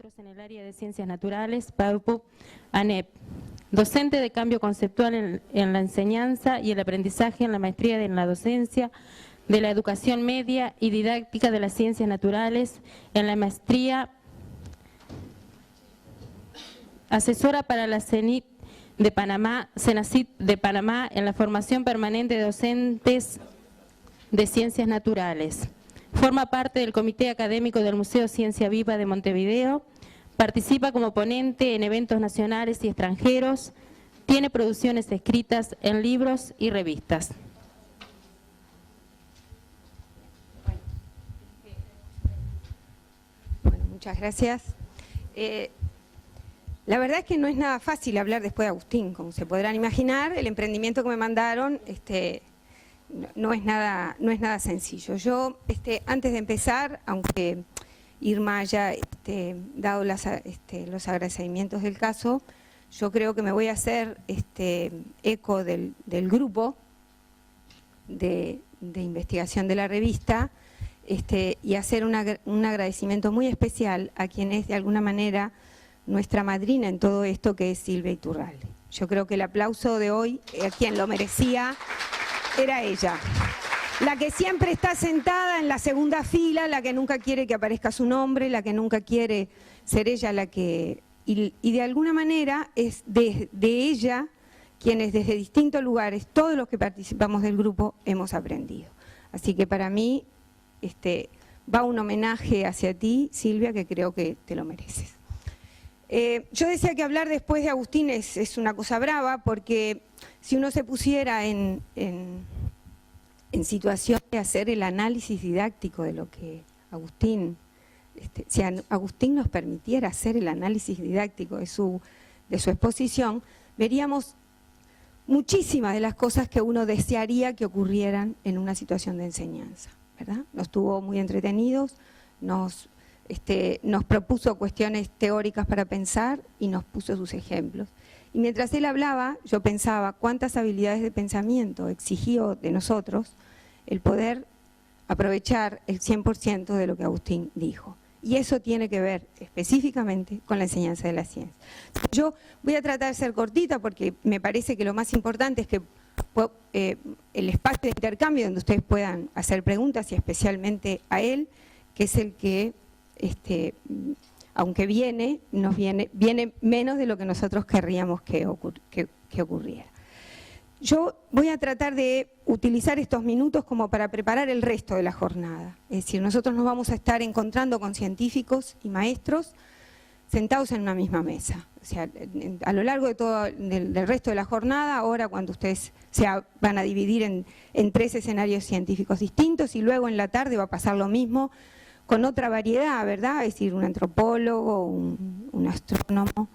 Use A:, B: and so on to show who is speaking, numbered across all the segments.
A: En el área de Ciencias Naturales, PAUPU, ANEP. Docente de cambio conceptual en la enseñanza y el aprendizaje en la maestría en la docencia de la educación media y didáctica de las Ciencias Naturales en la maestría. Asesora para la CENIT de Panamá, CENACIT de Panamá en la formación permanente de docentes de Ciencias Naturales. Forma parte del Comité Académico del Museo Ciencia Viva de Montevideo. Participa como ponente en eventos nacionales y extranjeros. Tiene producciones escritas en libros y revistas.
B: Bueno, muchas gracias. La verdad es que no es nada fácil hablar después de Agustín. Como se podrán imaginar, el emprendimiento que me mandaron no es nada sencillo. Yo, antes de empezar, aunque Irma haya dado los agradecimientos del caso, yo creo que me voy a hacer eco del grupo de investigación de la revista y hacer un agradecimiento muy especial a quien es de alguna manera nuestra madrina en todo esto, que es Silvia Iturralde. Yo creo que el aplauso de hoy, a quien lo merecía, era ella. La que siempre está sentada en la segunda fila, la que nunca quiere que aparezca su nombre, la que nunca quiere ser ella la que... Y de alguna manera es de ella quienes desde distintos lugares, todos los que participamos del grupo, hemos aprendido. Así que para mí va un homenaje hacia ti, Silvia, que creo que te lo mereces. Yo decía que hablar después de Agustín es una cosa brava, porque si uno se pusiera en situación de hacer el análisis didáctico de lo que Agustín, si Agustín nos permitiera hacer el análisis didáctico de su exposición, veríamos muchísimas de las cosas que uno desearía que ocurrieran en una situación de enseñanza, ¿verdad? Nos tuvo muy entretenidos, nos propuso cuestiones teóricas para pensar y nos puso sus ejemplos. Y mientras él hablaba, yo pensaba cuántas habilidades de pensamiento exigió de nosotros el poder aprovechar el 100% de lo que Agustín dijo. Y eso tiene que ver específicamente con la enseñanza de la ciencia. Yo voy a tratar de ser cortita porque me parece que lo más importante es que el espacio de intercambio donde ustedes puedan hacer preguntas, y especialmente a él, que es el que, aunque viene menos de lo que nosotros querríamos que ocurriera. Yo voy a tratar de utilizar estos minutos como para preparar el resto de la jornada. Es decir, nosotros nos vamos a estar encontrando con científicos y maestros sentados en una misma mesa. O sea, a lo largo de todo del resto de la jornada, ahora cuando ustedes van a dividir en 3 escenarios científicos distintos, y luego en la tarde va a pasar lo mismo con otra variedad, ¿verdad? Es decir, un antropólogo, un astrónomo,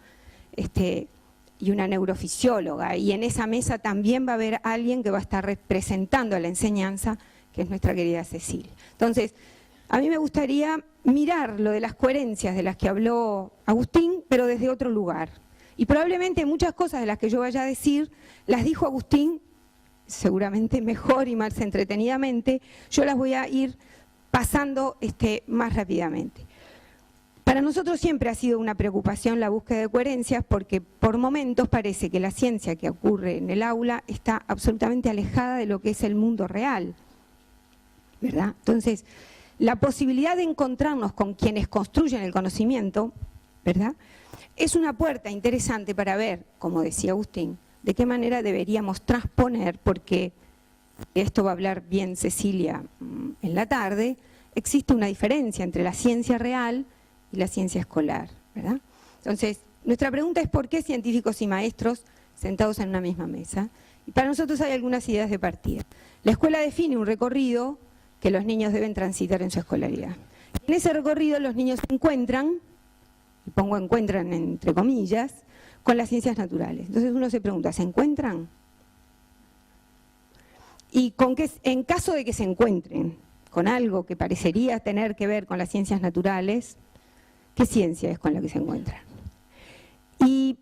B: y una neurofisióloga, y en esa mesa también va a haber alguien que va a estar representando a la enseñanza, que es nuestra querida Cecilia. Entonces, a mí me gustaría mirar lo de las coherencias de las que habló Agustín, pero desde otro lugar. Y probablemente muchas cosas de las que yo vaya a decir, las dijo Agustín, seguramente mejor y más entretenidamente, yo las voy a ir pasando más rápidamente. Para nosotros siempre ha sido una preocupación la búsqueda de coherencias, porque por momentos parece que la ciencia que ocurre en el aula está absolutamente alejada de lo que es el mundo real, ¿verdad? Entonces, la posibilidad de encontrarnos con quienes construyen el conocimiento, ¿verdad?, es una puerta interesante para ver, como decía Agustín, de qué manera deberíamos transponer, porque esto va a hablar bien Cecilia en la tarde, existe una diferencia entre la ciencia real y la ciencia escolar, ¿verdad? Entonces, nuestra pregunta es ¿por qué científicos y maestros sentados en una misma mesa? Y para nosotros hay algunas ideas de partida. La escuela define un recorrido que los niños deben transitar en su escolaridad. En ese recorrido los niños se encuentran, y pongo encuentran entre comillas, con las ciencias naturales. Entonces uno se pregunta, ¿se encuentran? Y en caso de que se encuentren con algo que parecería tener que ver con las ciencias naturales, ¿qué ciencia es con la que se encuentran? Y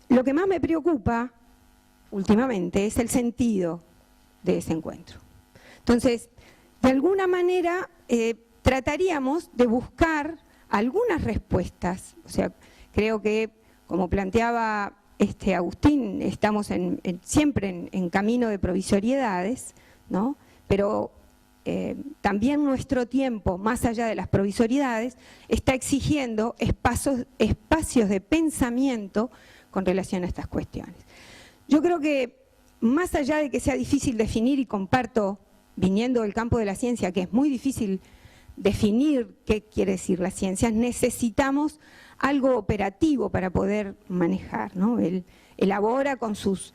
B: lo que más me preocupa últimamente es el sentido de ese encuentro. Entonces, de alguna manera trataríamos de buscar algunas respuestas. O sea, creo que, como planteaba Agustín, estamos siempre en camino de provisoriedades, ¿no? Pero también nuestro tiempo, más allá de las provisoriedades, está exigiendo espacios de pensamiento con relación a estas cuestiones. Yo creo que, más allá de que sea difícil definir, y comparto, viniendo del campo de la ciencia, que es muy difícil definir qué quiere decir la ciencia, necesitamos algo operativo para poder manejar, ¿no? Él elabora con sus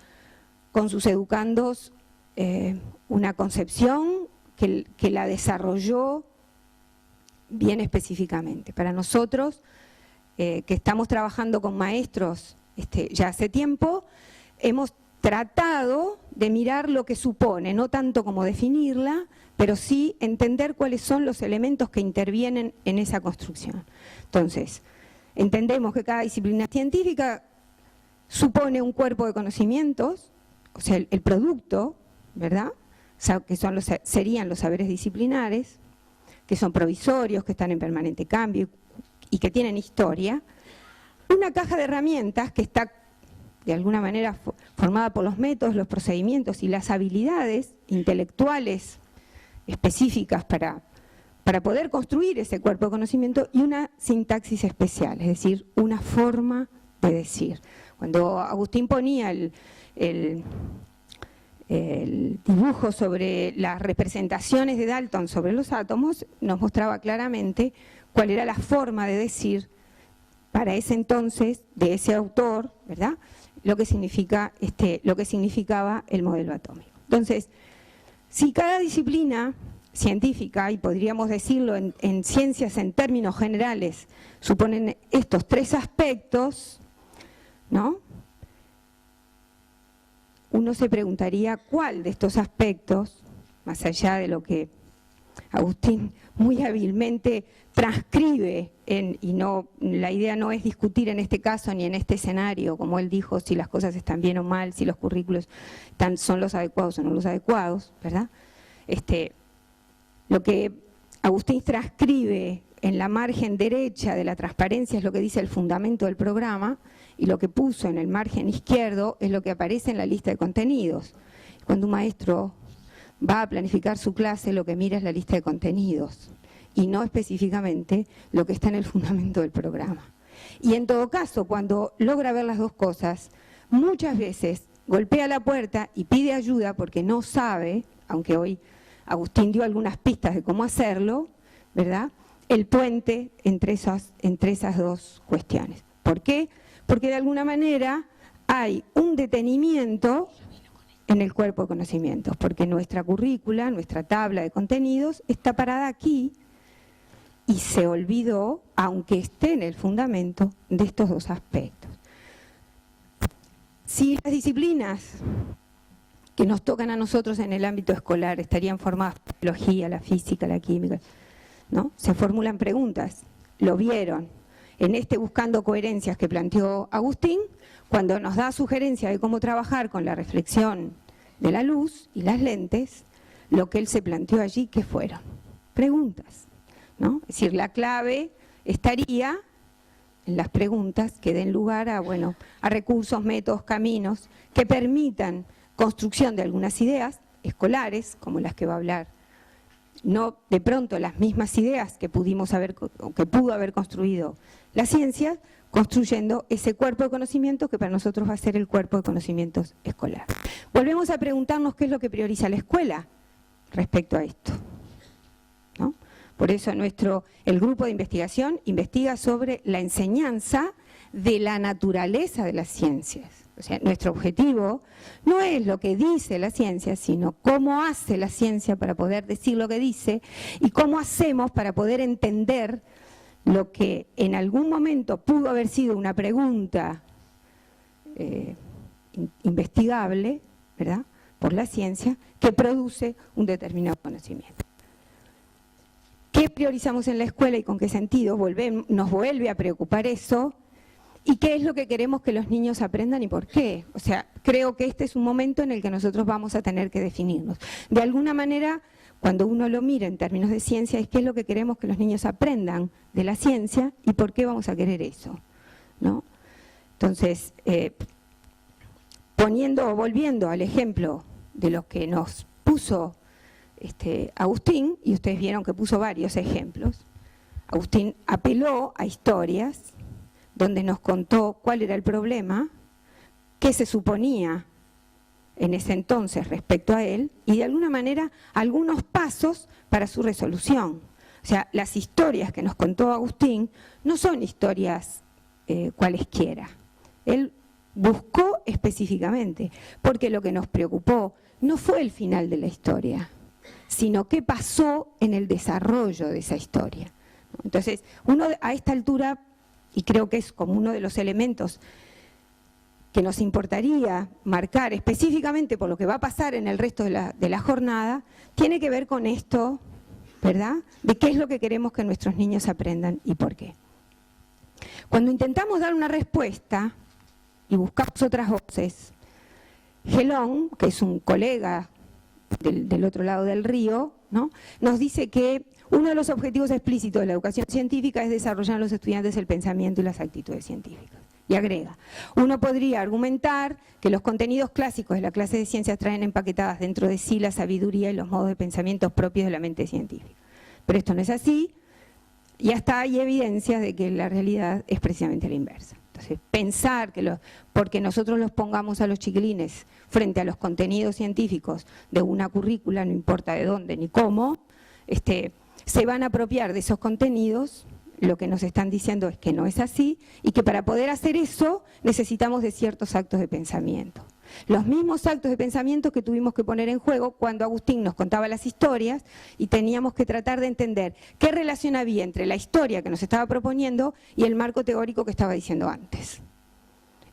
B: educandos una concepción que la desarrolló bien específicamente. Para nosotros, que estamos trabajando con maestros ya hace tiempo, hemos tratado de mirar lo que supone, no tanto como definirla, pero sí entender cuáles son los elementos que intervienen en esa construcción. Entonces, entendemos que cada disciplina científica supone un cuerpo de conocimientos, o sea, el producto, ¿verdad?, que serían los saberes disciplinares, que son provisorios, que están en permanente cambio y que tienen historia. Una caja de herramientas que está de alguna manera formada por los métodos, los procedimientos y las habilidades intelectuales específicas para poder construir ese cuerpo de conocimiento, y una sintaxis especial, es decir, una forma de decir. Cuando Agustín ponía el dibujo sobre las representaciones de Dalton sobre los átomos, nos mostraba claramente cuál era la forma de decir para ese entonces de ese autor, ¿verdad?, lo que significaba el modelo atómico. Entonces, si cada disciplina científica, y podríamos decirlo en ciencias en términos generales, suponen estos tres aspectos, ¿no?, uno se preguntaría cuál de estos aspectos, más allá de lo que Agustín muy hábilmente transcribe, y la idea no es discutir en este caso ni en este escenario, como él dijo, si las cosas están bien o mal, si los currículos son los adecuados o no los adecuados, ¿verdad? Lo que Agustín transcribe en la margen derecha de la transparencia es lo que dice el fundamento del programa, y lo que puso en el margen izquierdo es lo que aparece en la lista de contenidos. Cuando un maestro va a planificar su clase, lo que mira es la lista de contenidos y no específicamente lo que está en el fundamento del programa. Y en todo caso, cuando logra ver las dos cosas, muchas veces golpea la puerta y pide ayuda porque no sabe, aunque hoy Agustín dio algunas pistas de cómo hacerlo, ¿verdad?, el puente entre esas dos cuestiones. ¿Por qué? Porque de alguna manera hay un detenimiento en el cuerpo de conocimientos, porque nuestra currícula, nuestra tabla de contenidos está parada aquí y se olvidó, aunque esté en el fundamento, de estos dos aspectos. Si las disciplinas que nos tocan a nosotros en el ámbito escolar estarían formadas por la biología, la física, la química, ¿no?, se formulan preguntas, lo vieron en Buscando Coherencias que planteó Agustín, cuando nos da sugerencia de cómo trabajar con la reflexión de la luz y las lentes, lo que él se planteó allí, ¿qué fueron? Preguntas, ¿no? Es decir, la clave estaría en las preguntas que den lugar a recursos, métodos, caminos que permitan construcción de algunas ideas escolares, como las que va a hablar. No de pronto las mismas ideas que pudo haber construido la ciencia, construyendo ese cuerpo de conocimiento que para nosotros va a ser el cuerpo de conocimientos escolar. Volvemos a preguntarnos qué es lo que prioriza la escuela respecto a esto, ¿no? Por eso el grupo de investigación investiga sobre la enseñanza de la naturaleza de las ciencias. O sea, nuestro objetivo no es lo que dice la ciencia, sino cómo hace la ciencia para poder decir lo que dice y cómo hacemos para poder entender lo que en algún momento pudo haber sido una pregunta investigable, ¿verdad?, por la ciencia, que produce un determinado conocimiento. ¿Qué priorizamos en la escuela y con qué sentido? Nos vuelve a preocupar eso. ¿Y qué es lo que queremos que los niños aprendan y por qué? O sea, creo que este es un momento en el que nosotros vamos a tener que definirnos. De alguna manera, cuando uno lo mira en términos de ciencia, es qué es lo que queremos que los niños aprendan de la ciencia y por qué vamos a querer eso, ¿no? Entonces, volviendo al ejemplo de lo que nos puso Agustín, y ustedes vieron que puso varios ejemplos, Agustín apeló a historias donde nos contó cuál era el problema, qué se suponía en ese entonces respecto a él, y de alguna manera algunos pasos para su resolución. O sea, las historias que nos contó Agustín no son historias cualesquiera. Él buscó específicamente, porque lo que nos preocupó no fue el final de la historia, sino qué pasó en el desarrollo de esa historia. Entonces, uno a esta altura, y creo que es como uno de los elementos que nos importaría marcar específicamente por lo que va a pasar en el resto de la jornada, tiene que ver con esto, ¿verdad? De qué es lo que queremos que nuestros niños aprendan y por qué. Cuando intentamos dar una respuesta y buscamos otras voces, Gelón, que es un colega del otro lado del río, ¿no?, nos dice que uno de los objetivos explícitos de la educación científica es desarrollar en los estudiantes el pensamiento y las actitudes científicas. Y agrega, uno podría argumentar que los contenidos clásicos de la clase de ciencias traen empaquetadas dentro de sí la sabiduría y los modos de pensamiento propios de la mente científica. Pero esto no es así, y hasta hay evidencias de que la realidad es precisamente la inversa. Entonces, pensar que porque nosotros los pongamos a los chiquilines frente a los contenidos científicos de una currícula, no importa de dónde ni cómo, se van a apropiar de esos contenidos, lo que nos están diciendo es que no es así, y que para poder hacer eso necesitamos de ciertos actos de pensamiento. Los mismos actos de pensamiento que tuvimos que poner en juego cuando Agustín nos contaba las historias y teníamos que tratar de entender qué relación había entre la historia que nos estaba proponiendo y el marco teórico que estaba diciendo antes.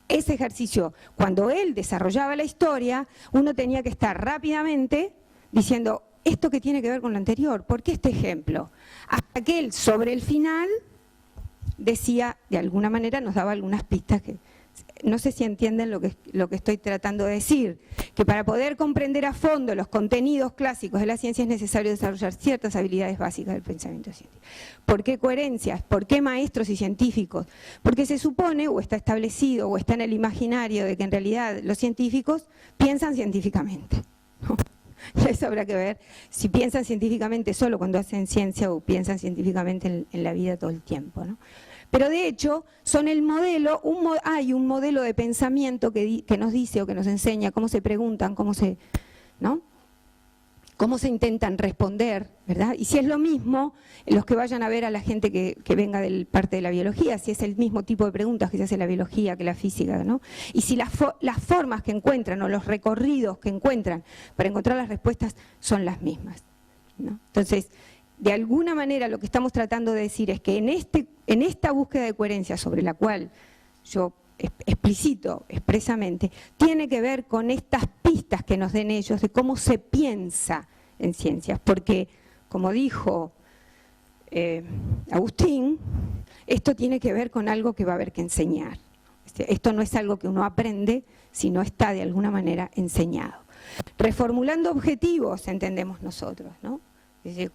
B: Ese ejercicio, cuando él desarrollaba la historia, uno tenía que estar rápidamente diciendo, esto que tiene que ver con lo anterior, ¿por qué este ejemplo? Hasta que él, sobre el final, decía, de alguna manera nos daba algunas pistas que, no sé si entienden lo que estoy tratando de decir, que para poder comprender a fondo los contenidos clásicos de la ciencia es necesario desarrollar ciertas habilidades básicas del pensamiento científico. ¿Por qué coherencias? ¿Por qué maestros y científicos? Porque se supone, o está establecido, o está en el imaginario de que en realidad los científicos piensan científicamente, ¿no? Eso habrá que ver si piensan científicamente solo cuando hacen ciencia o piensan científicamente en la vida todo el tiempo, ¿no? Pero de hecho son el modelo, hay un modelo de pensamiento que nos dice o que nos enseña cómo se preguntan, ¿no?, cómo se intentan responder, ¿verdad? Y si es lo mismo, los que vayan a ver a la gente que venga de parte de la biología, si es el mismo tipo de preguntas que se hace la biología que la física, ¿no? Y si las formas que encuentran o los recorridos que encuentran para encontrar las respuestas son las mismas, ¿no? Entonces, de alguna manera lo que estamos tratando de decir es que en esta búsqueda de coherencia sobre la cual yo explicito expresamente, tiene que ver con estas pistas que nos den ellos de cómo se piensa en ciencias, porque como dijo Agustín, esto tiene que ver con algo que va a haber que enseñar. Esto no es algo que uno aprende, sino está de alguna manera enseñado. Reformulando objetivos, entendemos nosotros, ¿no? Es decir,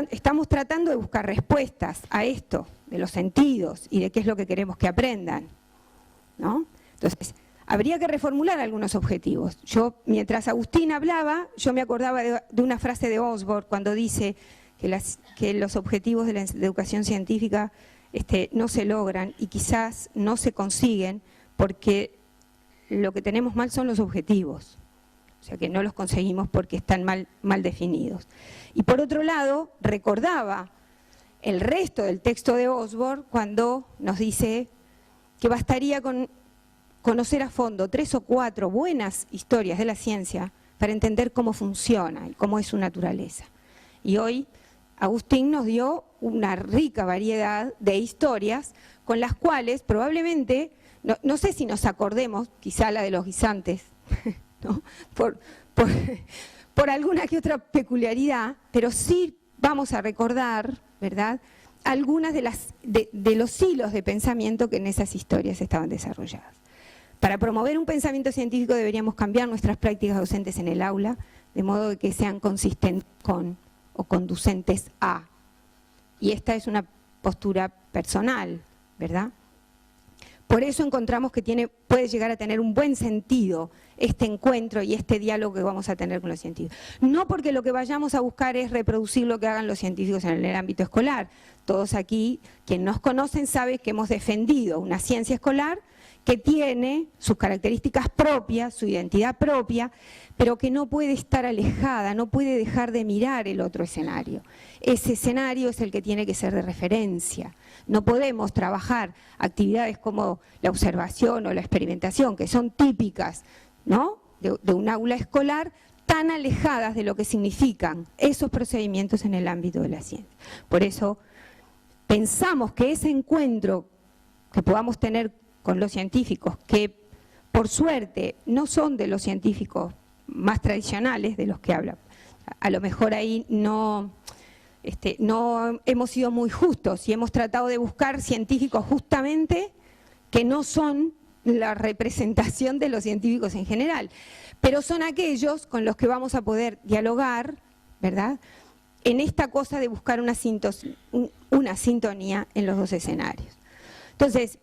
B: estamos tratando de buscar respuestas a esto, de los sentidos y de qué es lo que queremos que aprendan, ¿no? Entonces, habría que reformular algunos objetivos. Yo, mientras Agustín hablaba, yo me acordaba de una frase de Osborne cuando dice que los objetivos de la educación científica no se logran y quizás no se consiguen porque lo que tenemos mal son los objetivos. O sea que no los conseguimos porque están mal definidos. Y por otro lado, recordaba el resto del texto de Osborne cuando nos dice que bastaría con conocer a fondo 3 o 4 buenas historias de la ciencia para entender cómo funciona y cómo es su naturaleza. Y hoy Agustín nos dio una rica variedad de historias con las cuales probablemente, no sé si nos acordemos, quizá la de los guisantes, ¿no?, por alguna que otra peculiaridad, pero sí vamos a recordar, ¿verdad?, algunas de los hilos de pensamiento que en esas historias estaban desarrolladas. Para promover un pensamiento científico deberíamos cambiar nuestras prácticas docentes en el aula, de modo que sean consistentes con o conducentes a. Y esta es una postura personal, ¿verdad? Por eso encontramos que puede llegar a tener un buen sentido este encuentro y este diálogo que vamos a tener con los científicos. No porque lo que vayamos a buscar es reproducir lo que hagan los científicos en el ámbito escolar. Todos aquí, quien nos conocen, sabe que hemos defendido una ciencia escolar que tiene sus características propias, su identidad propia, pero que no puede estar alejada, no puede dejar de mirar el otro escenario. Ese escenario es el que tiene que ser de referencia. No podemos trabajar actividades como la observación o la experimentación, que son típicas, ¿no?, de un aula escolar, tan alejadas de lo que significan esos procedimientos en el ámbito de la ciencia. Por eso pensamos que ese encuentro que podamos tener con los científicos, que por suerte no son de los científicos más tradicionales de los que hablan. A lo mejor ahí no hemos sido muy justos y hemos tratado de buscar científicos justamente que no son la representación de los científicos en general, pero son aquellos con los que vamos a poder dialogar, ¿verdad?, en esta cosa de buscar una sintonía en los dos escenarios. Entonces,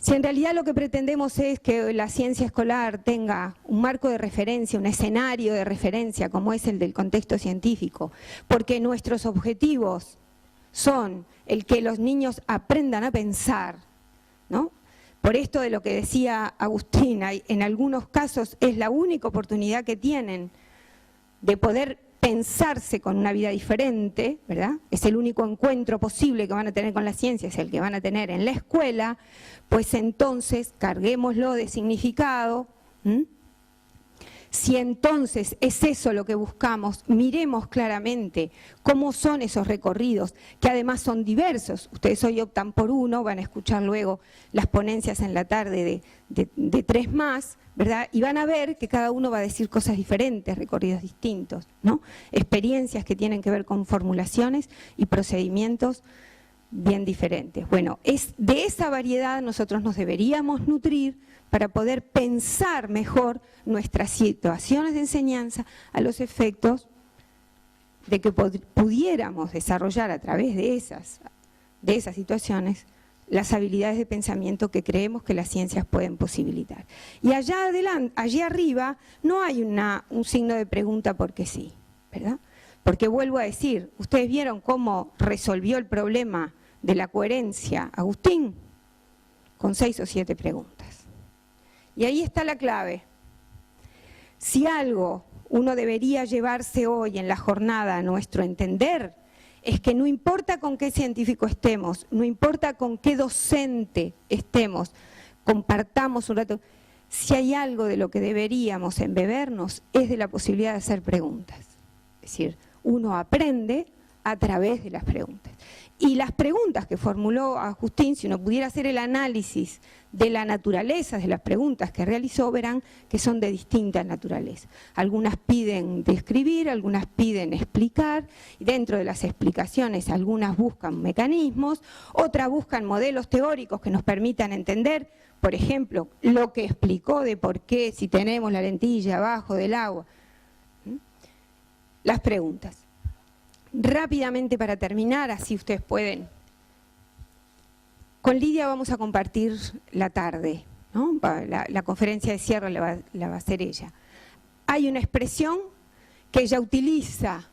B: si en realidad lo que pretendemos es que la ciencia escolar tenga un marco de referencia, un escenario de referencia como es el del contexto científico, porque nuestros objetivos son el que los niños aprendan a pensar, ¿no? Por esto de lo que decía Agustín, en algunos casos es la única oportunidad que tienen de poder pensarse con una vida diferente, ¿verdad? Es el único encuentro posible que van a tener con la ciencia, es el que van a tener en la escuela, pues entonces carguémoslo de significado. Si entonces es eso lo que buscamos, miremos claramente cómo son esos recorridos, que además son diversos. Ustedes hoy optan por uno, van a escuchar luego las ponencias en la tarde de 3 más, ¿verdad? Y van a ver que cada uno va a decir cosas diferentes, recorridos distintos, ¿no? Experiencias que tienen que ver con formulaciones y procedimientos bien diferentes. Bueno, de esa variedad nosotros nos deberíamos nutrir para poder pensar mejor nuestras situaciones de enseñanza a los efectos de que pudiéramos desarrollar a través de esas situaciones las habilidades de pensamiento que creemos que las ciencias pueden posibilitar. Y allí arriba no hay un signo de pregunta porque sí, ¿verdad? Porque vuelvo a decir, ¿ustedes vieron cómo resolvió el problema de la coherencia Agustín? Con 6 o 7 preguntas. Y ahí está la clave. Si algo uno debería llevarse hoy en la jornada a nuestro entender, es que no importa con qué científico estemos, no importa con qué docente estemos, compartamos un rato, si hay algo de lo que deberíamos embebernos es de la posibilidad de hacer preguntas. Es decir, uno aprende a través de las preguntas. Y las preguntas que formuló Agustín, si uno pudiera hacer el análisis de la naturaleza de las preguntas que realizó, verán que son de distinta naturaleza. Algunas piden describir, algunas piden explicar, y dentro de las explicaciones algunas buscan mecanismos, otras buscan modelos teóricos que nos permitan entender, por ejemplo, lo que explicó de por qué si tenemos la lentilla abajo del agua. Las preguntas. Rápidamente para terminar, así ustedes pueden. Con Lidia vamos a compartir la tarde, ¿no? La conferencia de cierre la va a hacer ella. Hay una expresión que ella utiliza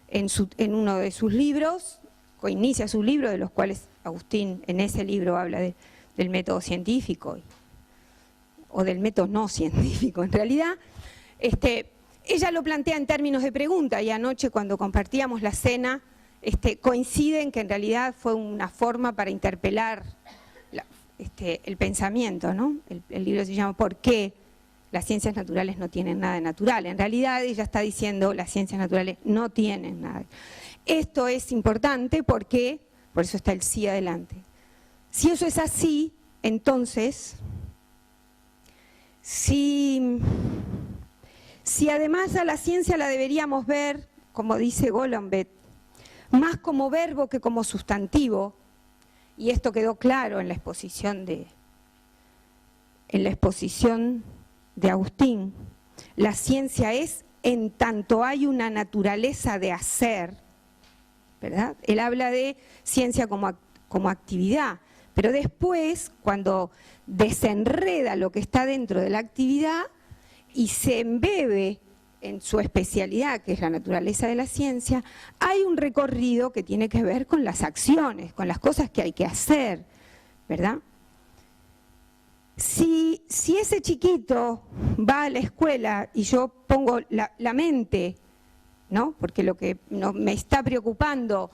B: en uno de sus libros, o inicia su libro, de los cuales Agustín en ese libro habla del método científico, o del método no científico en realidad. Ella lo plantea en términos de pregunta, y anoche cuando compartíamos la cena coinciden que en realidad fue una forma para interpelar el pensamiento, ¿no? El libro se llama ¿Por qué las ciencias naturales no tienen nada de natural? En realidad ella está diciendo las ciencias naturales no tienen nada. Esto es importante porque, por eso está el sí adelante. Si eso es así, entonces, si además a la ciencia la deberíamos ver, como dice Golombet, más como verbo que como sustantivo, y esto quedó claro en la exposición de Agustín, la ciencia es en tanto hay una naturaleza de hacer, ¿verdad? Él habla de ciencia como actividad, pero después, cuando desenreda lo que está dentro de la actividad y se embebe en su especialidad, que es la naturaleza de la ciencia, hay un recorrido que tiene que ver con las acciones, con las cosas que hay que hacer, ¿verdad? Si ese chiquito va a la escuela y yo pongo la mente, ¿no? Porque lo que me está preocupando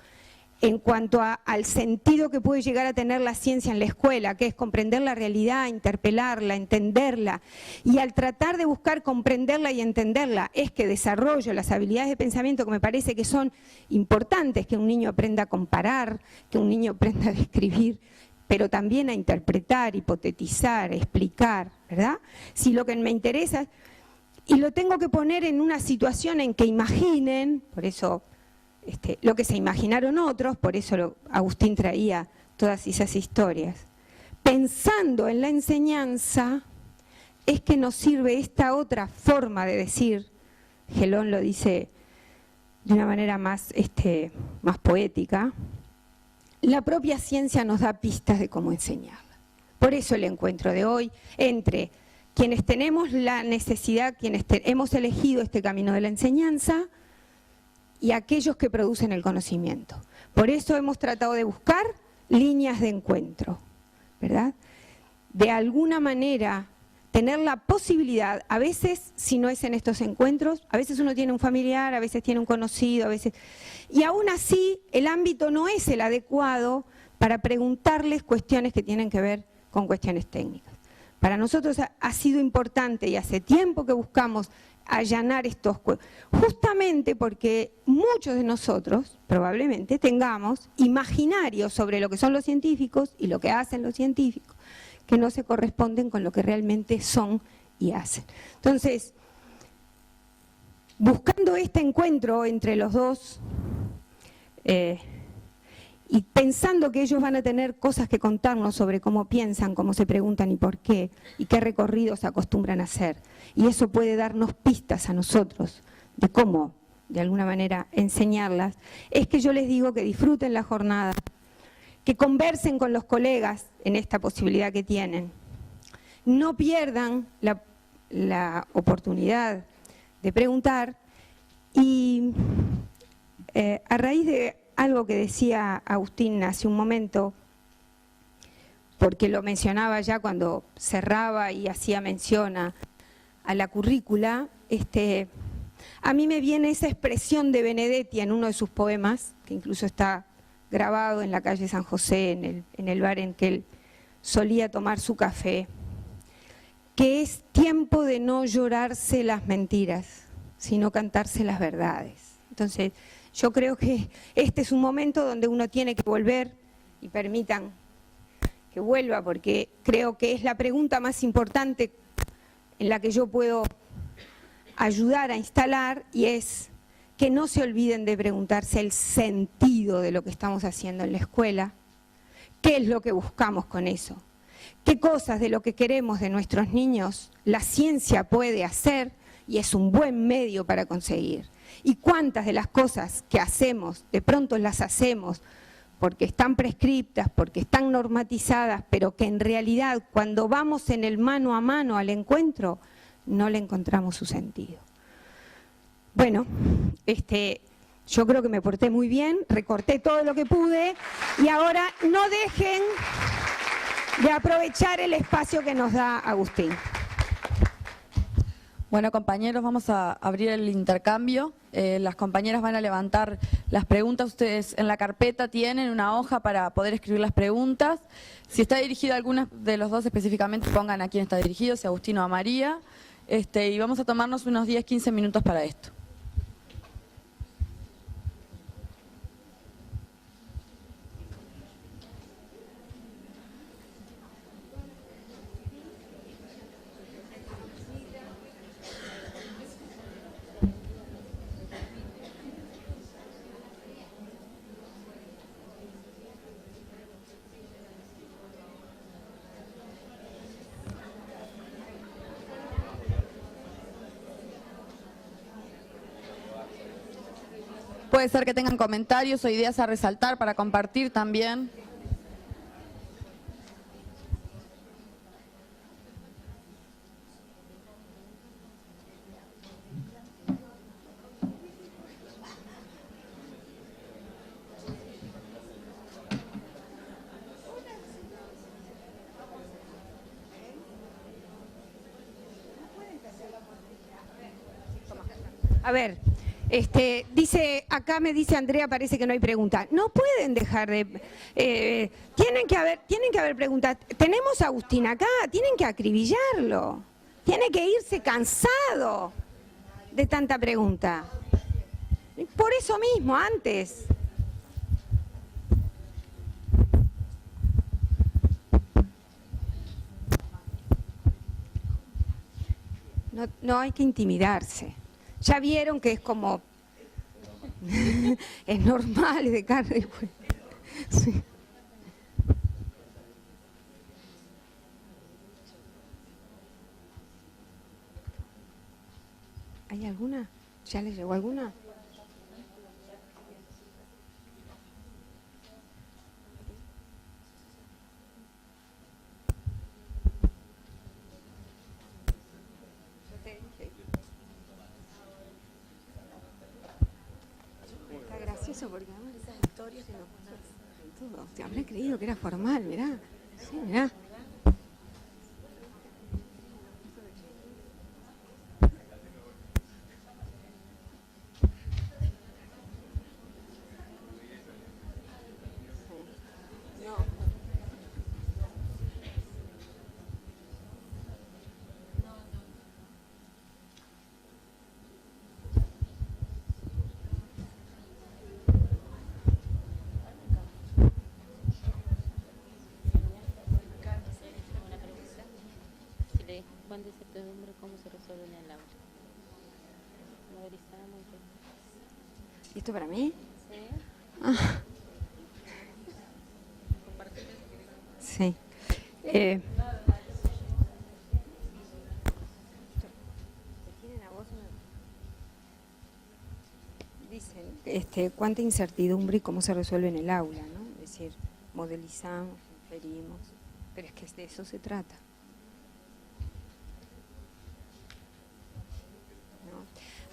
B: en cuanto al sentido que puede llegar a tener la ciencia en la escuela, que es comprender la realidad, interpelarla, entenderla, y al tratar de buscar comprenderla y entenderla, es que desarrollo las habilidades de pensamiento que me parece que son importantes, que un niño aprenda a comparar, que un niño aprenda a describir, pero también a interpretar, hipotetizar, explicar, ¿verdad? Si lo que me interesa, y lo tengo que poner en una situación en que imaginen, por eso lo que se imaginaron otros, por eso Agustín traía todas esas historias. Pensando en la enseñanza, es que nos sirve esta otra forma de decir, Gelón lo dice de una manera más poética, la propia ciencia nos da pistas de cómo enseñarla. Por eso el encuentro de hoy entre quienes tenemos la necesidad, quienes hemos elegido este camino de la enseñanza y aquellos que producen el conocimiento. Por eso hemos tratado de buscar líneas de encuentro, ¿verdad? De alguna manera tener la posibilidad, a veces si no es en estos encuentros, a veces uno tiene un familiar, a veces tiene un conocido, a veces... Y aún así el ámbito no es el adecuado para preguntarles cuestiones que tienen que ver con cuestiones técnicas. Para nosotros ha sido importante y hace tiempo que buscamos allanar estos cuerpos, justamente porque muchos de nosotros probablemente tengamos imaginarios sobre lo que son los científicos y lo que hacen los científicos, que no se corresponden con lo que realmente son y hacen. Entonces, buscando este encuentro entre los dos y pensando que ellos van a tener cosas que contarnos sobre cómo piensan, cómo se preguntan y por qué, y qué recorridos se acostumbran a hacer. Y eso puede darnos pistas a nosotros de cómo, de alguna manera, enseñarlas. Es que yo les digo que disfruten la jornada, que conversen con los colegas en esta posibilidad que tienen. No pierdan la oportunidad de preguntar y a raíz de algo que decía Agustín hace un momento, porque lo mencionaba ya cuando cerraba y hacía mención a la currícula, a mí me viene esa expresión de Benedetti en uno de sus poemas, que incluso está grabado en la calle San José, en el bar en que él solía tomar su café, que es tiempo de no llorarse las mentiras, sino cantarse las verdades. Entonces, yo creo que este es un momento donde uno tiene que volver, y permitan que vuelva, porque creo que es la pregunta más importante en la que yo puedo ayudar a instalar, y es que no se olviden de preguntarse el sentido de lo que estamos haciendo en la escuela, qué es lo que buscamos con eso, qué cosas de lo que queremos de nuestros niños la ciencia puede hacer y es un buen medio para conseguir. Y cuántas de las cosas que hacemos, de pronto las hacemos porque están prescriptas, porque están normatizadas, pero que en realidad cuando vamos en el mano a mano al encuentro, no le encontramos su sentido. Bueno, yo creo que me porté muy bien, recorté todo lo que pude y ahora no dejen de aprovechar el espacio que nos da Agustín.
C: Bueno, compañeros, vamos a abrir el intercambio. Las compañeras van a levantar las preguntas. Ustedes en la carpeta tienen una hoja para poder escribir las preguntas. Si está dirigido a alguno de los dos específicamente, pongan a quién está dirigido, si a Agustín o a María. Y vamos a tomarnos unos 10-15 minutos para esto. puede ser que tengan comentarios o ideas a resaltar para compartir también.
B: A ver, acá me dice Andrea, parece que no hay preguntas. No pueden dejar de... tienen que haber preguntas. Tenemos a Agustín acá, tienen que acribillarlo. Tiene que irse cansado de tanta pregunta. Por eso mismo, antes. No hay que intimidarse. Ya vieron que es como, es normal, es de carne y hueso. Sí. ¿Hay alguna? ¿Ya les llegó alguna? Eso porque además esas historias se lo ponen todo. Te habré creído que era formal, mirá. Sí, mirá.
A: ¿Cuánta incertidumbre? ¿Cómo se resuelve en el aula?
B: ¿Y esto para mí?
A: Sí.
B: Ah. Sí. Dicen, cuánta incertidumbre y cómo se resuelve en el aula, ¿no? Es decir, modelizamos, inferimos, pero es que de eso se trata.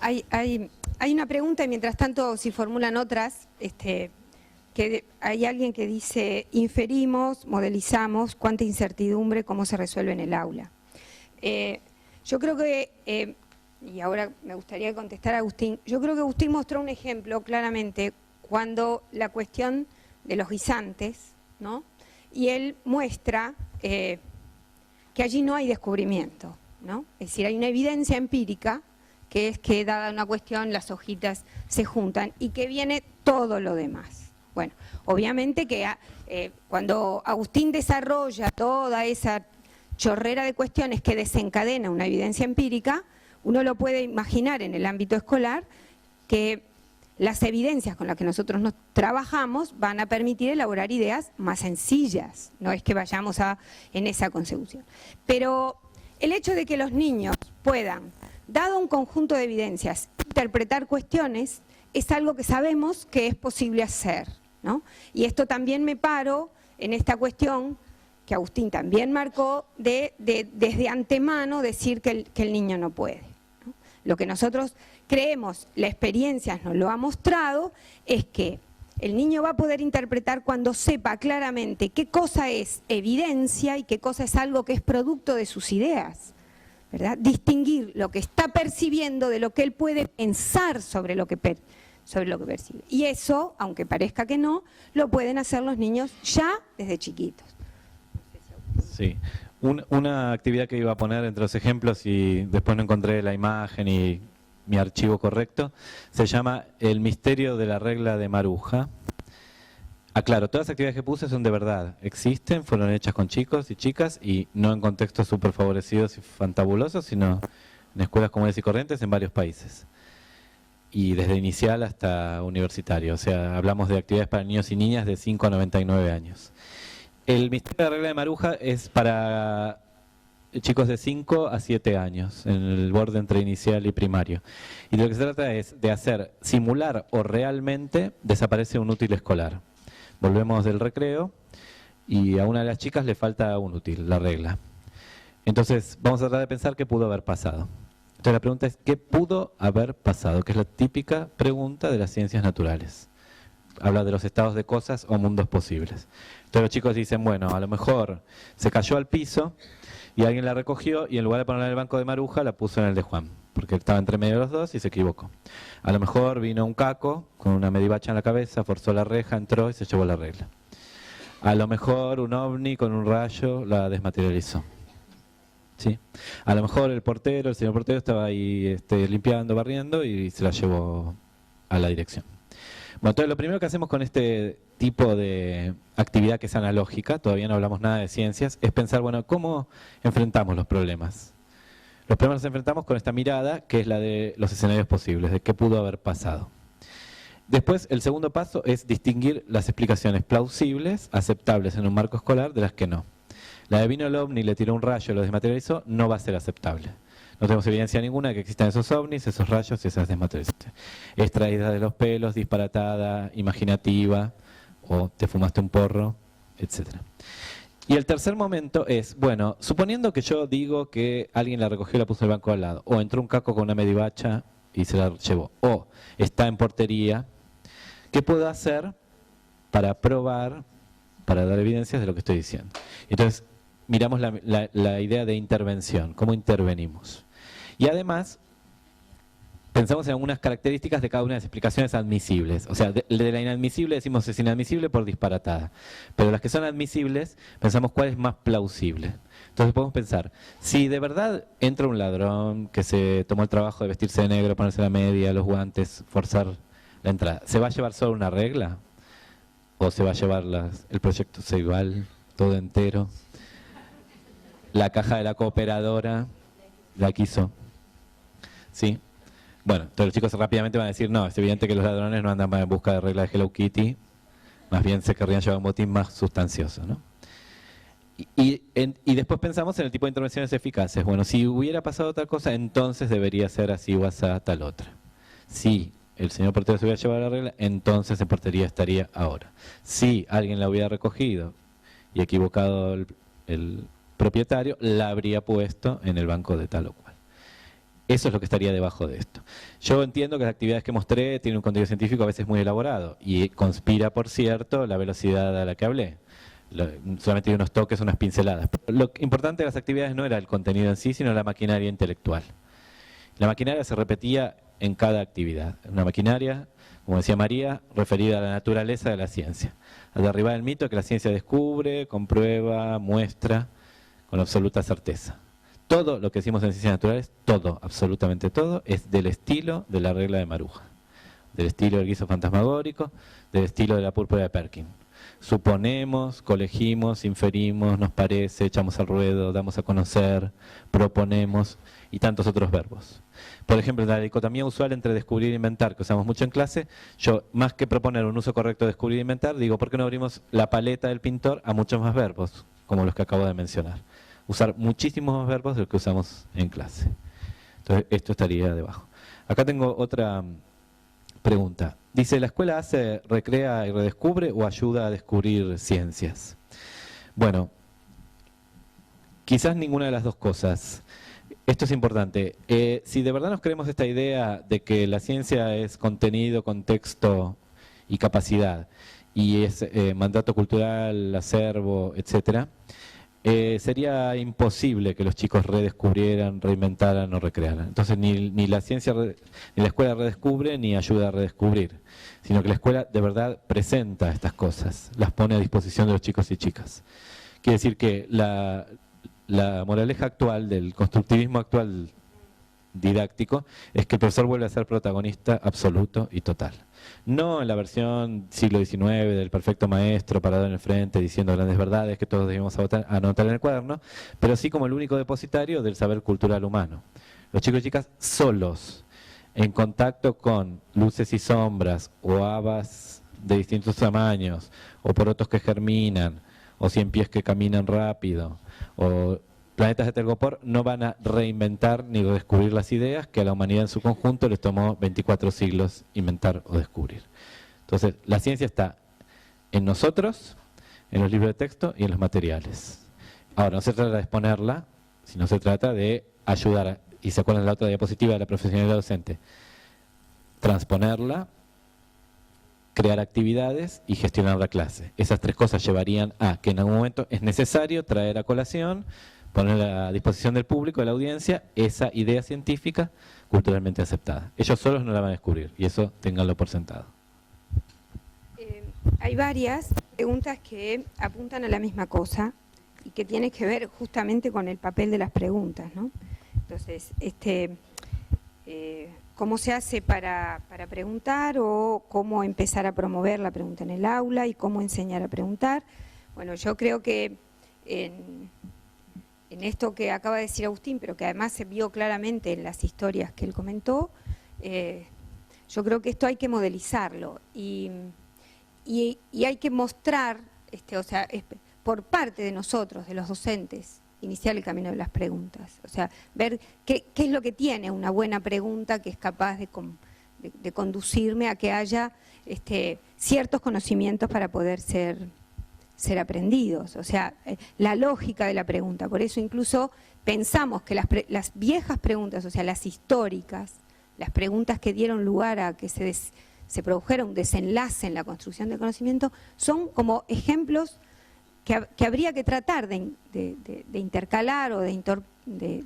B: Hay una pregunta y mientras tanto si formulan otras, que hay alguien que dice, inferimos, modelizamos, cuánta incertidumbre, cómo se resuelve en el aula. Yo creo que, y ahora me gustaría contestar a Agustín, yo creo que Agustín mostró un ejemplo claramente cuando la cuestión de los guisantes, ¿no? Y él muestra que allí no hay descubrimiento, ¿no? Es decir, hay una evidencia empírica que es que dada una cuestión las hojitas se juntan y que viene todo lo demás. Bueno, obviamente que cuando Agustín desarrolla toda esa chorrera de cuestiones que desencadena una evidencia empírica, uno lo puede imaginar en el ámbito escolar que las evidencias con las que nosotros nos trabajamos van a permitir elaborar ideas más sencillas, no es que vayamos en esa consecución. Pero el hecho de que los niños puedan, dado un conjunto de evidencias, interpretar cuestiones, es algo que sabemos que es posible hacer, ¿no? Y esto también me paro en esta cuestión que Agustín también marcó de desde antemano decir que el niño no puede, ¿no? Lo que nosotros creemos, la experiencia nos lo ha mostrado, es que el niño va a poder interpretar cuando sepa claramente qué cosa es evidencia y qué cosa es algo que es producto de sus ideas, ¿verdad? Distinguir lo que está percibiendo de lo que él puede pensar sobre lo que percibe. Y eso, aunque parezca que no, lo pueden hacer los niños ya desde chiquitos.
D: Sí, una actividad que iba a poner entre los ejemplos y después no encontré la imagen y mi archivo correcto, se llama El misterio de la regla de Maruja. Aclaro, todas las actividades que puse son de verdad, existen, fueron hechas con chicos y chicas y no en contextos súper favorecidos y fantabulosos, sino en escuelas comunes y corrientes en varios países. Y desde inicial hasta universitario, o sea, hablamos de actividades para niños y niñas de 5 a 99 años. El misterio de la regla de Maruja es para chicos de 5 a 7 años, en el borde entre inicial y primario. Y lo que se trata es de hacer simular o realmente desaparece un útil escolar. Volvemos del recreo y a una de las chicas le falta un útil, la regla. Entonces vamos a tratar de pensar qué pudo haber pasado. Entonces la pregunta es, ¿qué pudo haber pasado? Que es la típica pregunta de las ciencias naturales. Habla de los estados de cosas o mundos posibles. Entonces los chicos dicen, bueno, a lo mejor se cayó al piso y alguien la recogió y en lugar de ponerla en el banco de Maruja la puso en el de Juan, porque estaba entre medio de los dos y se equivocó. A lo mejor vino un caco con una medivacha en la cabeza, forzó la reja, entró y se llevó la regla. A lo mejor un ovni con un rayo la desmaterializó. ¿Sí? A lo mejor el señor portero estaba ahí limpiando, barriendo y se la llevó a la dirección. Bueno, entonces lo primero que hacemos con este tipo de actividad que es analógica, todavía no hablamos nada de ciencias, es pensar, bueno, ¿cómo enfrentamos los problemas? Los problemas los enfrentamos con esta mirada que es la de los escenarios posibles, de qué pudo haber pasado. Después, el segundo paso es distinguir las explicaciones plausibles, aceptables en un marco escolar, de las que no. La de vino el ovni, le tiró un rayo y lo desmaterializó, no va a ser aceptable. No tenemos evidencia ninguna de que existan esos ovnis, esos rayos y esas desmaterializaciones. Extraída de los pelos, disparatada, imaginativa, o te fumaste un porro, etc. Y el tercer momento es, bueno, suponiendo que yo digo que alguien la recogió y la puso en el banco al lado, o entró un caco con una medivacha y se la llevó, o está en portería, ¿qué puedo hacer para probar, para dar evidencias de lo que estoy diciendo? Entonces, miramos la idea de intervención, cómo intervenimos. Y además, pensamos en algunas características de cada una de las explicaciones admisibles. O sea, de la inadmisible decimos es inadmisible por disparatada. Pero las que son admisibles, pensamos cuál es más plausible. Entonces podemos pensar, si de verdad entra un ladrón que se tomó el trabajo de vestirse de negro, ponerse la media, los guantes, forzar la entrada, ¿se va a llevar solo una regla? ¿O se va a llevar el proyecto Ceibal todo entero? La caja de la cooperadora la quiso. ¿Sí? Bueno, entonces los chicos rápidamente van a decir, no, es evidente que los ladrones no andan en busca de reglas de Hello Kitty, más bien se querrían llevar un botín más sustancioso, ¿no? Y después pensamos en el tipo de intervenciones eficaces. Bueno, si hubiera pasado otra cosa, entonces debería ser así o así tal otra. Si el señor portero se hubiera llevado la regla, entonces en portería estaría ahora. Si alguien la hubiera recogido y equivocado el propietario, la habría puesto en el banco de tal o cual. Eso es lo que estaría debajo de esto. Yo entiendo que las actividades que mostré tienen un contenido científico a veces muy elaborado y conspira, por cierto, la velocidad a la que hablé. Solamente hay unos toques, unas pinceladas. Lo importante de las actividades no era el contenido en sí, sino la maquinaria intelectual. La maquinaria se repetía en cada actividad. Una maquinaria, como decía María, referida a la naturaleza de la ciencia. A derribar el mito que la ciencia descubre, comprueba, muestra con absoluta certeza. Todo lo que decimos en ciencias naturales, todo, absolutamente todo, es del estilo de la regla de Maruja, del estilo del guiso fantasmagórico, del estilo de la púrpura de Perkin. Suponemos, colegimos, inferimos, nos parece, echamos al ruedo, damos a conocer, proponemos y tantos otros verbos. Por ejemplo, en la dicotomía usual entre descubrir e inventar, que usamos mucho en clase, yo más que proponer un uso correcto de descubrir e inventar, digo, ¿por qué no abrimos la paleta del pintor a muchos más verbos, como los que acabo de mencionar? Usar muchísimos más verbos de los que usamos en clase. Entonces, esto estaría debajo. Acá tengo otra pregunta. Dice, ¿la escuela hace, recrea y redescubre o ayuda a descubrir ciencias? Bueno, quizás ninguna de las dos cosas. Esto es importante. Si de verdad nos creemos esta idea de que la ciencia es contenido, contexto y capacidad, y es mandato cultural, acervo, etcétera, sería imposible que los chicos redescubrieran, reinventaran o recrearan. Entonces ni la ciencia, ni la escuela redescubre ni ayuda a redescubrir, sino que la escuela de verdad presenta estas cosas, las pone a disposición de los chicos y chicas. Quiere decir que la moraleja actual del constructivismo actual didáctico es que el profesor vuelve a ser protagonista absoluto y total. No en la versión siglo XIX del perfecto maestro parado en el frente diciendo grandes verdades que todos debemos anotar en el cuaderno, pero sí como el único depositario del saber cultural humano. Los chicos y chicas solos, en contacto con luces y sombras, o habas de distintos tamaños, o porotos que germinan, o 100 pies que caminan rápido, o planetas de Telgopor no van a reinventar ni redescubrir las ideas que a la humanidad en su conjunto les tomó 24 siglos inventar o descubrir. Entonces, la ciencia está en nosotros, en los libros de texto y en los materiales. Ahora, no se trata de exponerla, sino se trata de ayudar, y se acuerdan de la otra diapositiva de la profesionalidad docente, transponerla, crear actividades y gestionar la clase. Esas tres cosas llevarían a que en algún momento es necesario traer a colación, poner a disposición del público, de la audiencia, esa idea científica culturalmente aceptada. Ellos solos no la van a descubrir, y eso ténganlo por sentado.
B: Hay varias preguntas que apuntan a la misma cosa y que tienen que ver justamente con el papel de las preguntas, ¿no? Entonces, ¿cómo se hace para preguntar o cómo empezar a promover la pregunta en el aula y cómo enseñar a preguntar? Bueno, yo creo que en esto que acaba de decir Agustín, pero que además se vio claramente en las historias que él comentó, yo creo que esto hay que modelizarlo y hay que mostrar, o sea, por parte de nosotros, de los docentes, iniciar el camino de las preguntas. O sea, ver qué es lo que tiene una buena pregunta que es capaz de conducirme a que haya ciertos conocimientos para poder ser aprendidos. O sea, la lógica de la pregunta. Por eso incluso pensamos que las viejas preguntas, o sea, las históricas, las preguntas que dieron lugar a que se produjera un desenlace en la construcción del conocimiento, son como ejemplos que habría que tratar de intercalar o de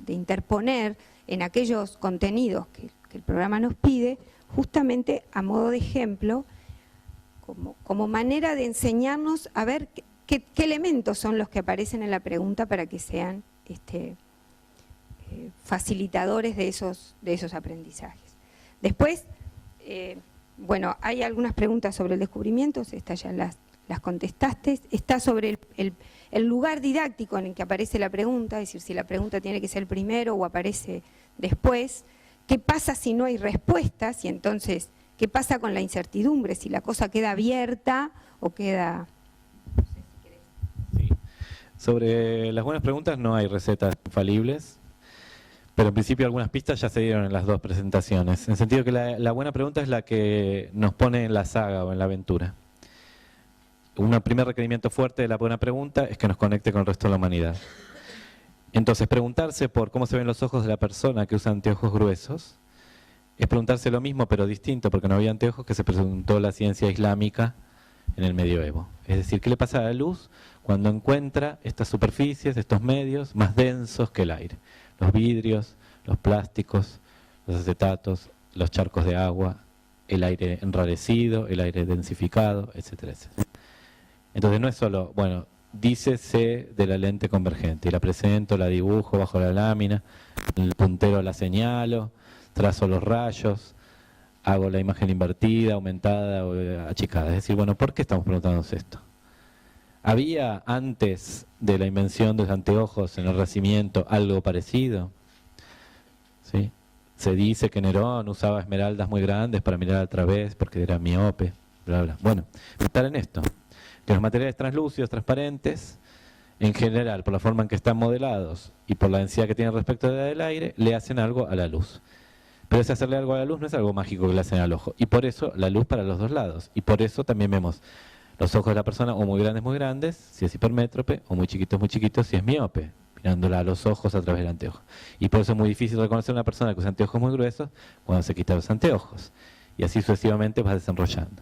B: interponer en aquellos contenidos que el programa nos pide, justamente a modo de ejemplo, como manera de enseñarnos a ver qué elementos son los que aparecen en la pregunta para que sean facilitadores de esos aprendizajes. Después, bueno, hay algunas preguntas sobre el descubrimiento, estas ya las contestaste. Está sobre el lugar didáctico en el que aparece la pregunta, es decir, si la pregunta tiene que ser primero o aparece después. ¿Qué pasa si no hay respuestas? Y entonces, ¿qué pasa con la incertidumbre? Si la cosa queda abierta o queda... No sé si querés.
D: Sí. Sobre las buenas preguntas no hay recetas infalibles, pero en principio algunas pistas ya se dieron en las dos presentaciones. En el sentido que la buena pregunta es la que nos pone en la saga o en la aventura. Un primer requerimiento fuerte de la buena pregunta es que nos conecte con el resto de la humanidad. Entonces, preguntarse por cómo se ven los ojos de la persona que usa anteojos gruesos es preguntarse lo mismo pero distinto, porque no había anteojos, que se preguntó la ciencia islámica en el medioevo. Es decir, ¿qué le pasa a la luz cuando encuentra estas superficies, estos medios más densos que el aire? Los vidrios, los plásticos, los acetatos, los charcos de agua, el aire enrarecido, el aire densificado, etcétera, etcétera. Entonces no es solo, bueno, dícese de la lente convergente, y la presento, la dibujo bajo la lámina, el puntero la señalo, trazo los rayos, hago la imagen invertida, aumentada o achicada. Es decir, bueno, ¿por qué estamos preguntándonos esto? ¿Había antes de la invención de los anteojos en el Renacimiento algo parecido? ¿Sí? Se dice que Nerón usaba esmeraldas muy grandes para mirar al través porque era miope, bla, bla. Bueno, pensar en esto. Que los materiales translúcidos, transparentes, en general, por la forma en que están modelados y por la densidad que tienen respecto del aire, le hacen algo a la luz. Pero ese hacerle algo a la luz no es algo mágico que le hacen al ojo. Y por eso la luz para los dos lados. Y por eso también vemos los ojos de la persona o muy grandes, si es hipermétrope, o muy chiquitos, si es miope, mirándola a los ojos a través del anteojo. Y por eso es muy difícil reconocer a una persona que usa anteojos muy gruesos cuando se quita los anteojos. Y así sucesivamente vas desenrollando.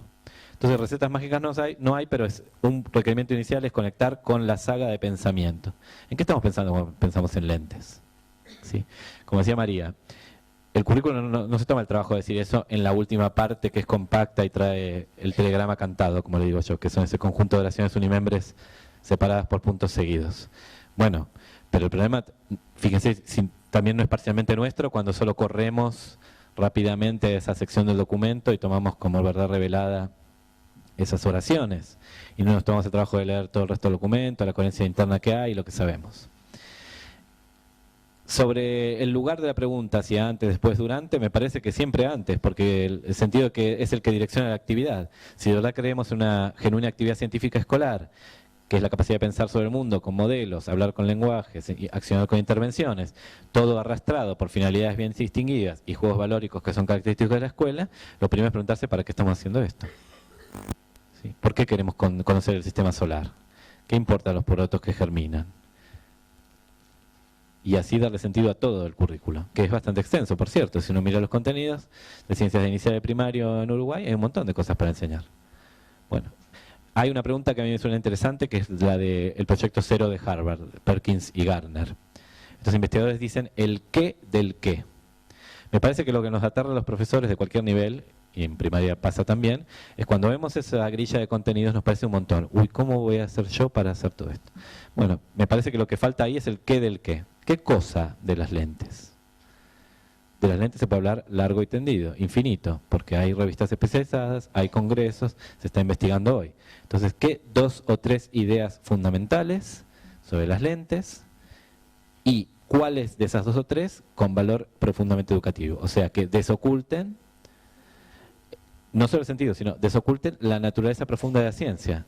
D: Entonces recetas mágicas no hay, pero es un requerimiento inicial es conectar con la saga de pensamiento. ¿En qué estamos pensando cuando pensamos en lentes? ¿Sí? Como decía María, el currículo no se toma el trabajo de decir eso en la última parte que es compacta y trae el telegrama cantado, como le digo yo, que son ese conjunto de oraciones unimembres separadas por puntos seguidos. Bueno, pero el problema, fíjense, también no es parcialmente nuestro cuando solo corremos rápidamente esa sección del documento y tomamos como verdad revelada esas oraciones y no nos tomamos el trabajo de leer todo el resto del documento, la coherencia interna que hay y lo que sabemos. Sobre el lugar de la pregunta, si antes, después, durante, me parece que siempre antes, porque el sentido que es el que direcciona la actividad. Si de verdad creemos en una genuina actividad científica escolar que es la capacidad de pensar sobre el mundo con modelos, hablar con lenguajes, accionar con intervenciones, todo arrastrado por finalidades bien distinguidas y juegos valóricos que son característicos de la escuela, lo primero es preguntarse ¿para qué estamos haciendo esto? ¿Sí? ¿Por qué queremos conocer el sistema solar? ¿Qué importa los porotos que germinan? Y así darle sentido a todo el currículo, que es bastante extenso, por cierto. Si uno mira los contenidos de ciencias de inicial y primario en Uruguay, hay un montón de cosas para enseñar. Bueno, hay una pregunta que a mí me suena interesante, que es la del proyecto cero de Harvard, Perkins y Gardner. Estos investigadores dicen el qué del qué. Me parece que lo que nos aterra a los profesores de cualquier nivel, y en primaria pasa también, es cuando vemos esa grilla de contenidos nos parece un montón. Uy, ¿cómo voy a hacer yo para hacer todo esto? Bueno, me parece que lo que falta ahí es el qué del qué. ¿Qué cosa de las lentes? De las lentes se puede hablar largo y tendido, infinito, porque hay revistas especializadas, hay congresos, se está investigando hoy. Entonces, ¿qué 2 o 3 ideas fundamentales sobre las lentes? Y cuáles de esas 2 o 3 con valor profundamente educativo. O sea, que desoculten, no solo el sentido, sino desoculten la naturaleza profunda de la ciencia.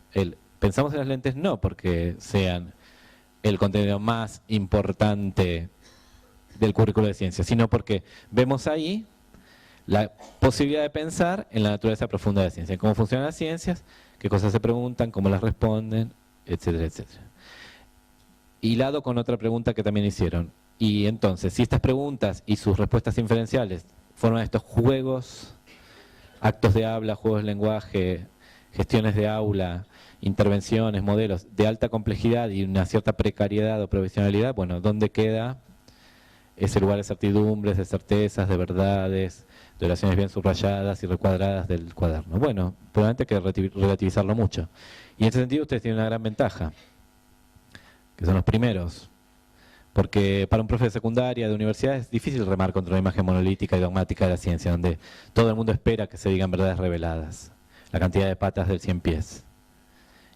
D: Pensamos en las lentes no porque sean el contenido más importante del currículo de ciencia, sino porque vemos ahí la posibilidad de pensar en la naturaleza profunda de la ciencia, en cómo funcionan las ciencias, qué cosas se preguntan, cómo las responden, etcétera, etcétera. Hilado con otra pregunta que también hicieron. Y entonces, si estas preguntas y sus respuestas inferenciales forman estos juegos, actos de habla, juegos de lenguaje, gestiones de aula, intervenciones, modelos de alta complejidad y una cierta precariedad o provisionalidad, bueno, ¿dónde queda ese lugar de certidumbres, de certezas, de verdades, de oraciones bien subrayadas y recuadradas del cuaderno? Bueno, probablemente hay que relativizarlo mucho. Y en ese sentido ustedes tienen una gran ventaja, que son los primeros, porque para un profe de secundaria, de universidad, es difícil remar contra una imagen monolítica y dogmática de la ciencia, donde todo el mundo espera que se digan verdades reveladas, la cantidad de patas del 100 pies.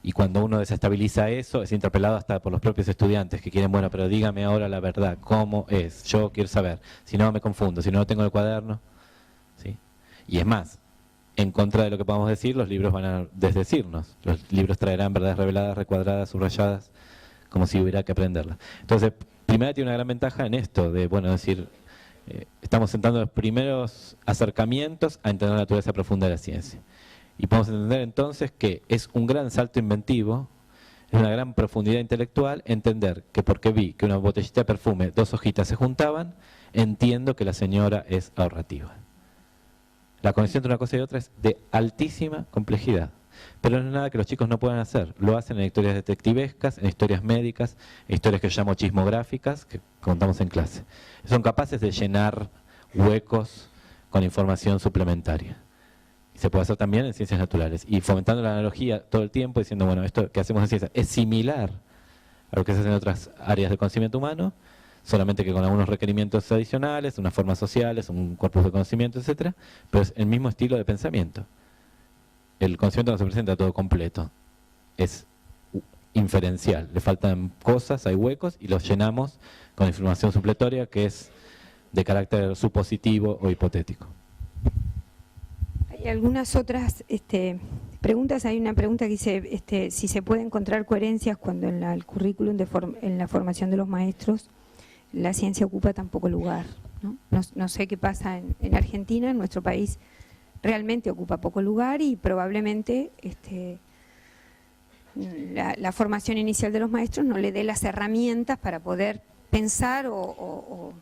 D: Y cuando uno desestabiliza eso, es interpelado hasta por los propios estudiantes que quieren, bueno, pero dígame ahora la verdad, ¿cómo es? Yo quiero saber, si no me confundo, si no tengo el cuaderno. ¿Sí? Y es más, en contra de lo que podamos decir, los libros van a desdecirnos. Los libros traerán verdades reveladas, recuadradas, subrayadas, como si hubiera que aprenderlas. Entonces, primera tiene una gran ventaja en esto, de, bueno, decir, estamos sentando los primeros acercamientos a entender la naturaleza profunda de la ciencia. Y podemos entender entonces que es un gran salto inventivo, es una gran profundidad intelectual, entender que porque vi que una botellita de perfume, 2 hojitas se juntaban, entiendo que la señora es ahorrativa. La conexión entre una cosa y otra es de altísima complejidad, pero no es nada que los chicos no puedan hacer. Lo hacen en historias detectivescas, en historias médicas, en historias que yo llamo chismográficas, que contamos en clase. Son capaces de llenar huecos con información suplementaria. Se puede hacer también en ciencias naturales y fomentando la analogía todo el tiempo, diciendo, bueno, esto que hacemos en ciencia es similar a lo que se hace en otras áreas del conocimiento humano, solamente que con algunos requerimientos adicionales, unas formas sociales, un corpus de conocimiento, etcétera, pero es el mismo estilo de pensamiento. El conocimiento no se presenta todo completo, es inferencial, le faltan cosas, hay huecos y los llenamos con información supletoria que es de carácter supositivo o hipotético.
B: Hay algunas otras preguntas. Hay una pregunta que dice si se puede encontrar coherencias cuando en el currículum, en la formación de los maestros, la ciencia ocupa tan poco lugar, ¿no? No sé qué pasa en Argentina, en nuestro país realmente ocupa poco lugar y probablemente la formación inicial de los maestros no le dé las herramientas para poder pensar o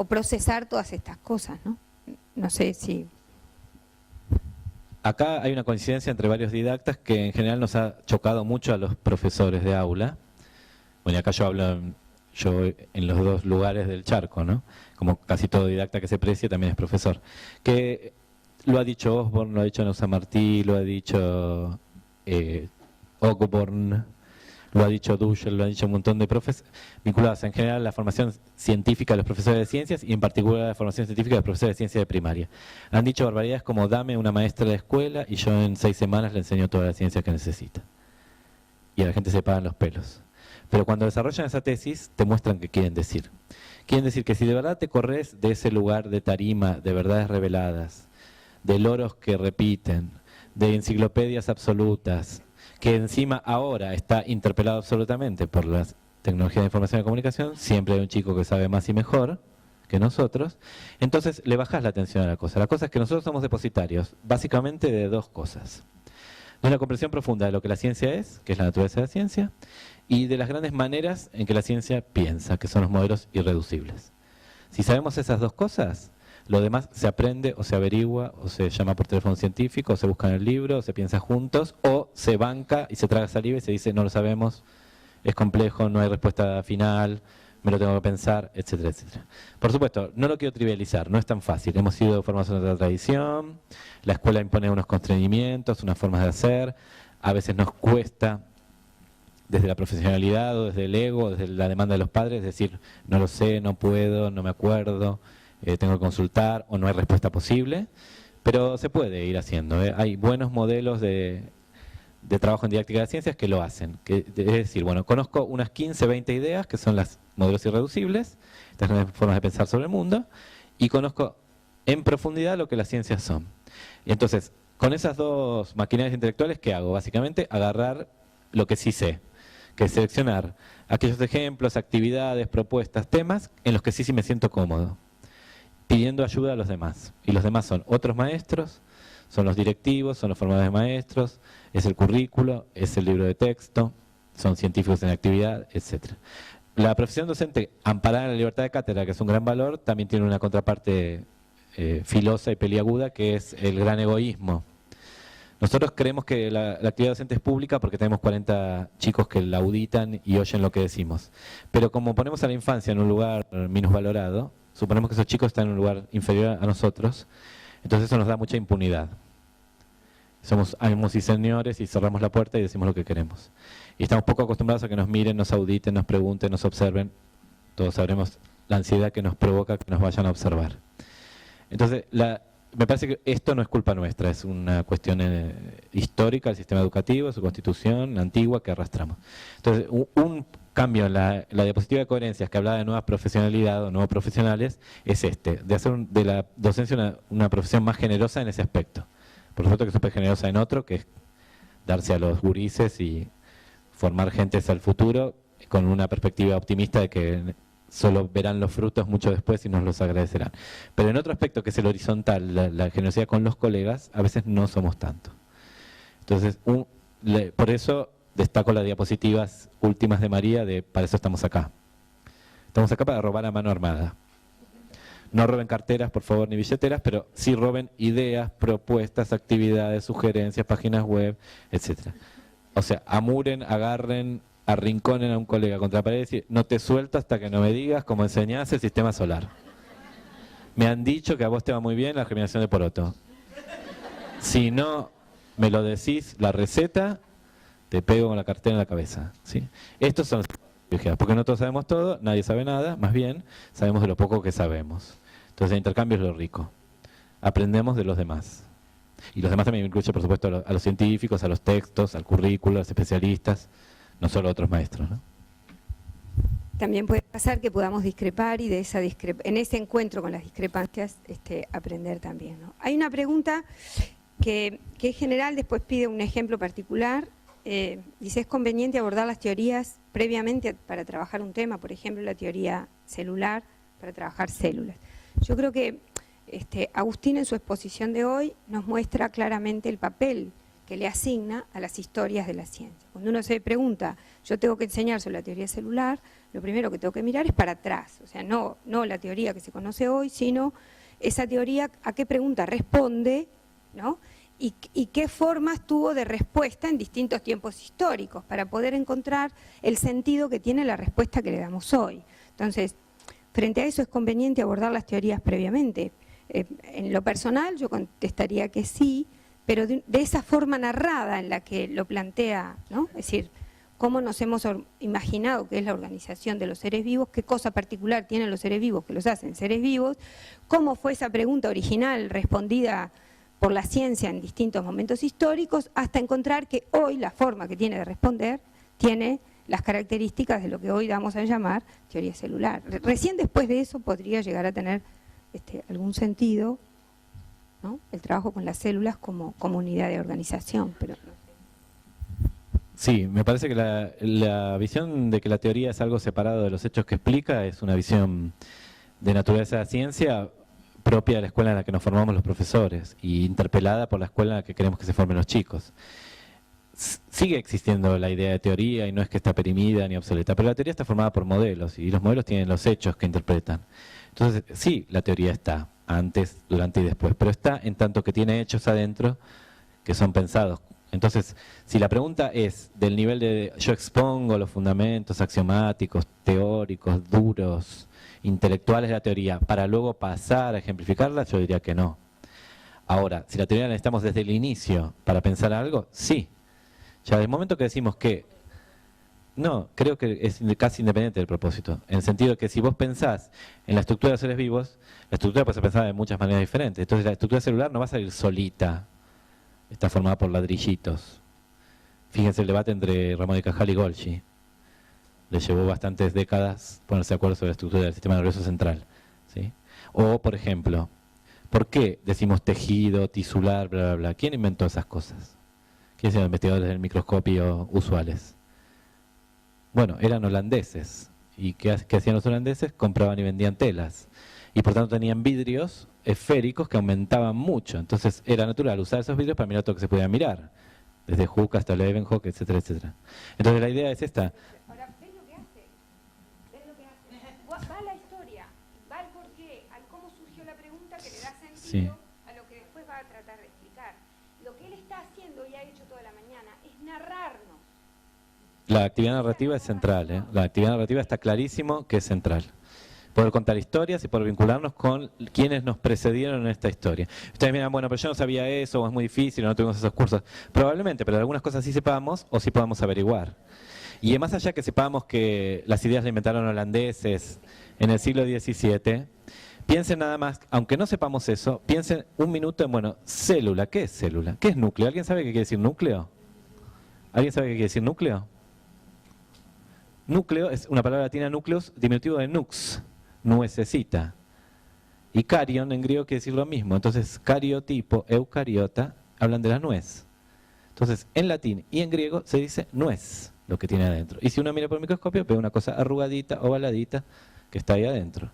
B: procesar todas estas cosas, ¿no? No sé si...
D: Acá hay una coincidencia entre varios didactas que en general nos ha chocado mucho a los profesores de aula. Bueno, y acá yo hablo en los 2 lugares del charco, ¿no? Como casi todo didacta que se precie también es profesor. Que lo ha dicho Osborne, lo ha dicho Neusa Martí, lo ha dicho Ogborn, lo ha dicho Dussel, lo ha dicho un montón de profes vinculados en general a la formación científica de los profesores de ciencias y en particular a la formación científica de los profesores de ciencia de primaria. Han dicho barbaridades como dame una maestra de escuela y yo en 6 semanas le enseño toda la ciencia que necesita. Y a la gente se pagan los pelos. Pero cuando desarrollan esa tesis te muestran qué quieren decir. Quieren decir que si de verdad te corres de ese lugar de tarima, de verdades reveladas, de loros que repiten, de enciclopedias absolutas, que encima ahora está interpelado absolutamente por las tecnologías de información y comunicación, siempre hay un chico que sabe más y mejor que nosotros, entonces le bajás la atención a la cosa. La cosa es que nosotros somos depositarios, básicamente de dos cosas. De una comprensión profunda de lo que la ciencia es, que es la naturaleza de la ciencia, y de las grandes maneras en que la ciencia piensa, que son los modelos irreducibles. Si sabemos esas dos cosas, lo demás se aprende o se averigua o se llama por teléfono científico o se busca en el libro o se piensa juntos o se banca y se traga saliva y se dice no lo sabemos, es complejo, no hay respuesta final, me lo tengo que pensar, etcétera, etcétera. Por supuesto, no lo quiero trivializar, no es tan fácil. Hemos sido formados en otra tradición, la escuela impone unos constreñimientos, unas formas de hacer, a veces nos cuesta desde la profesionalidad o desde el ego, desde la demanda de los padres, decir no lo sé, no puedo, no me acuerdo, tengo que consultar o no hay respuesta posible, pero se puede ir haciendo. Hay buenos modelos de trabajo en didáctica de las ciencias que lo hacen. Es decir, bueno, conozco unas 15, 20 ideas que son los modelos irreducibles, estas son las formas de pensar sobre el mundo, y conozco en profundidad lo que las ciencias son. Y entonces, con esas dos maquinarias intelectuales, ¿qué hago? Básicamente, agarrar lo que sí sé, que es seleccionar aquellos ejemplos, actividades, propuestas, temas en los que sí me siento cómodo, pidiendo ayuda a los demás. Y los demás son otros maestros, son los directivos, son los formadores de maestros, es el currículo, es el libro de texto, son científicos en actividad, etc. La profesión docente, amparada en la libertad de cátedra, que es un gran valor, también tiene una contraparte filosa y peliaguda, que es el gran egoísmo. Nosotros creemos que la actividad docente es pública porque tenemos 40 chicos que la auditan y oyen lo que decimos. Pero como ponemos a la infancia en un lugar minusvalorado, suponemos que esos chicos están en un lugar inferior a nosotros, entonces eso nos da mucha impunidad. Somos amos y señores y cerramos la puerta y decimos lo que queremos. Y estamos poco acostumbrados a que nos miren, nos auditen, nos pregunten, nos observen. Todos sabremos la ansiedad que nos provoca que nos vayan a observar. Entonces, me parece que esto no es culpa nuestra, es una cuestión histórica del sistema educativo, su constitución antigua que arrastramos. Entonces, un cambio en la diapositiva de coherencias que hablaba de nueva profesionalidad o nuevos profesionales es de hacer de la docencia una profesión más generosa en ese aspecto. Por supuesto que súper generosa en otro, que es darse a los gurises y formar gente hacia el futuro con una perspectiva optimista de que solo verán los frutos mucho después y nos los agradecerán. Pero en otro aspecto que es el horizontal, la generosidad con los colegas, a veces no somos tanto. Entonces, por eso destaco las diapositivas últimas de María de para eso estamos acá. Estamos acá para robar a mano armada. No roben carteras, por favor, ni billeteras, pero sí roben ideas, propuestas, actividades, sugerencias, páginas web, etcétera. O sea, amuren, agarren, arrinconen a un colega contra la pared y decir, no te suelto hasta que no me digas cómo enseñás el sistema solar. Me han dicho que a vos te va muy bien la germinación de poroto. Si no me lo decís, la receta, te pego con la cartera en la cabeza. ¿Sí? Estos son los privilegiados, porque no todos sabemos todo, nadie sabe nada, más bien sabemos de lo poco que sabemos. Entonces el intercambio es lo rico. Aprendemos de los demás. Y los demás también incluyen, por supuesto, a los científicos, a los textos, al currículo, a los especialistas, no solo a otros maestros, ¿no?
B: También puede pasar que podamos discrepar y de esa en ese encuentro con las discrepancias aprender también, ¿no? Hay una pregunta que es general, después pide un ejemplo particular. Dice, ¿es conveniente abordar las teorías previamente para trabajar un tema? Por ejemplo, la teoría celular para trabajar células. Yo creo que Agustín en su exposición de hoy nos muestra claramente el papel que le asigna a las historias de la ciencia. Cuando uno se pregunta, yo tengo que enseñar sobre la teoría celular, lo primero que tengo que mirar es para atrás, o sea, no la teoría que se conoce hoy, sino esa teoría a qué pregunta responde, ¿no? Y qué formas tuvo de respuesta en distintos tiempos históricos para poder encontrar el sentido que tiene la respuesta que le damos hoy. Entonces, frente a eso es conveniente abordar las teorías previamente. En lo personal yo contestaría que sí, pero de esa forma narrada en la que lo plantea, ¿no? Es decir, cómo nos hemos imaginado que es la organización de los seres vivos, qué cosa particular tienen los seres vivos que los hacen seres vivos, cómo fue esa pregunta original respondida por la ciencia en distintos momentos históricos, hasta encontrar que hoy la forma que tiene de responder tiene las características de lo que hoy vamos a llamar teoría celular. Recién después de eso podría llegar a tener algún sentido, ¿no? El trabajo con las células como unidad de organización, pero no sé.
D: Sí, me parece que la visión de que la teoría es algo separado de los hechos que explica es una visión de naturaleza de la ciencia propia de la escuela en la que nos formamos los profesores y interpelada por la escuela en la que queremos que se formen los chicos. Sigue existiendo la idea de teoría y no es que está perimida ni obsoleta, pero la teoría está formada por modelos y los modelos tienen los hechos que interpretan. Entonces, sí, la teoría está antes, durante y después, pero está en tanto que tiene hechos adentro que son pensados. Entonces, si la pregunta es del nivel de yo expongo los fundamentos axiomáticos, teóricos, duros, intelectuales de la teoría, para luego pasar a ejemplificarla, yo diría que no. Ahora, si la teoría la necesitamos desde el inicio para pensar algo, sí. Ya del momento que decimos que no, creo que es casi independiente del propósito, en el sentido que si vos pensás en la estructura de los seres vivos, la estructura puede ser pensada de muchas maneras diferentes. Entonces la estructura celular no va a salir solita, está formada por ladrillitos. Fíjense el debate entre Ramón y Cajal y Golgi. Le llevó bastantes décadas ponerse de acuerdo sobre la estructura del sistema nervioso central, ¿sí? O, por ejemplo, ¿por qué decimos tejido, tisular, bla, bla, bla? ¿Quién inventó esas cosas? ¿Quiénes eran los investigadores del microscopio usuales? Bueno, eran holandeses. ¿Y qué hacían los holandeses? Compraban y vendían telas. Y por tanto tenían vidrios esféricos que aumentaban mucho. Entonces era natural usar esos vidrios para mirar todo lo que se podía mirar. Desde Hooke hasta Leeuwenhoek, etcétera, etcétera. Entonces la idea es esta.
B: Ahora, ¿ves lo que hace? ¿Ves lo que hace? Va a la historia, va al porqué, al cómo surgió la pregunta que le da sentido a lo que después va a tratar de explicar. Lo que él está haciendo y ha hecho toda la mañana es narrarnos.
D: La actividad narrativa es central, ¿eh? La actividad narrativa está clarísimo que es central. Poder contar historias y poder vincularnos con quienes nos precedieron en esta historia. Ustedes miran, bueno, pero yo no sabía eso, o es muy difícil, o no tuvimos esos cursos. Probablemente, pero algunas cosas sí sepamos o sí podamos averiguar. Y más allá que sepamos que las ideas las inventaron holandeses en el siglo XVII, piensen nada más, aunque no sepamos eso, piensen un minuto en, bueno, célula. ¿Qué es célula? ¿Qué es núcleo? ¿Alguien sabe qué quiere decir núcleo? ¿Alguien sabe qué quiere decir núcleo? Núcleo es una palabra latina, núcleos, diminutivo de nux, nuececita. Y carion en griego quiere decir lo mismo. Entonces, cariotipo, eucariota, hablan de la nuez. Entonces, en latín y en griego se dice nuez, lo que tiene adentro. Y si uno mira por el microscopio, ve una cosa arrugadita, ovaladita, que está ahí adentro.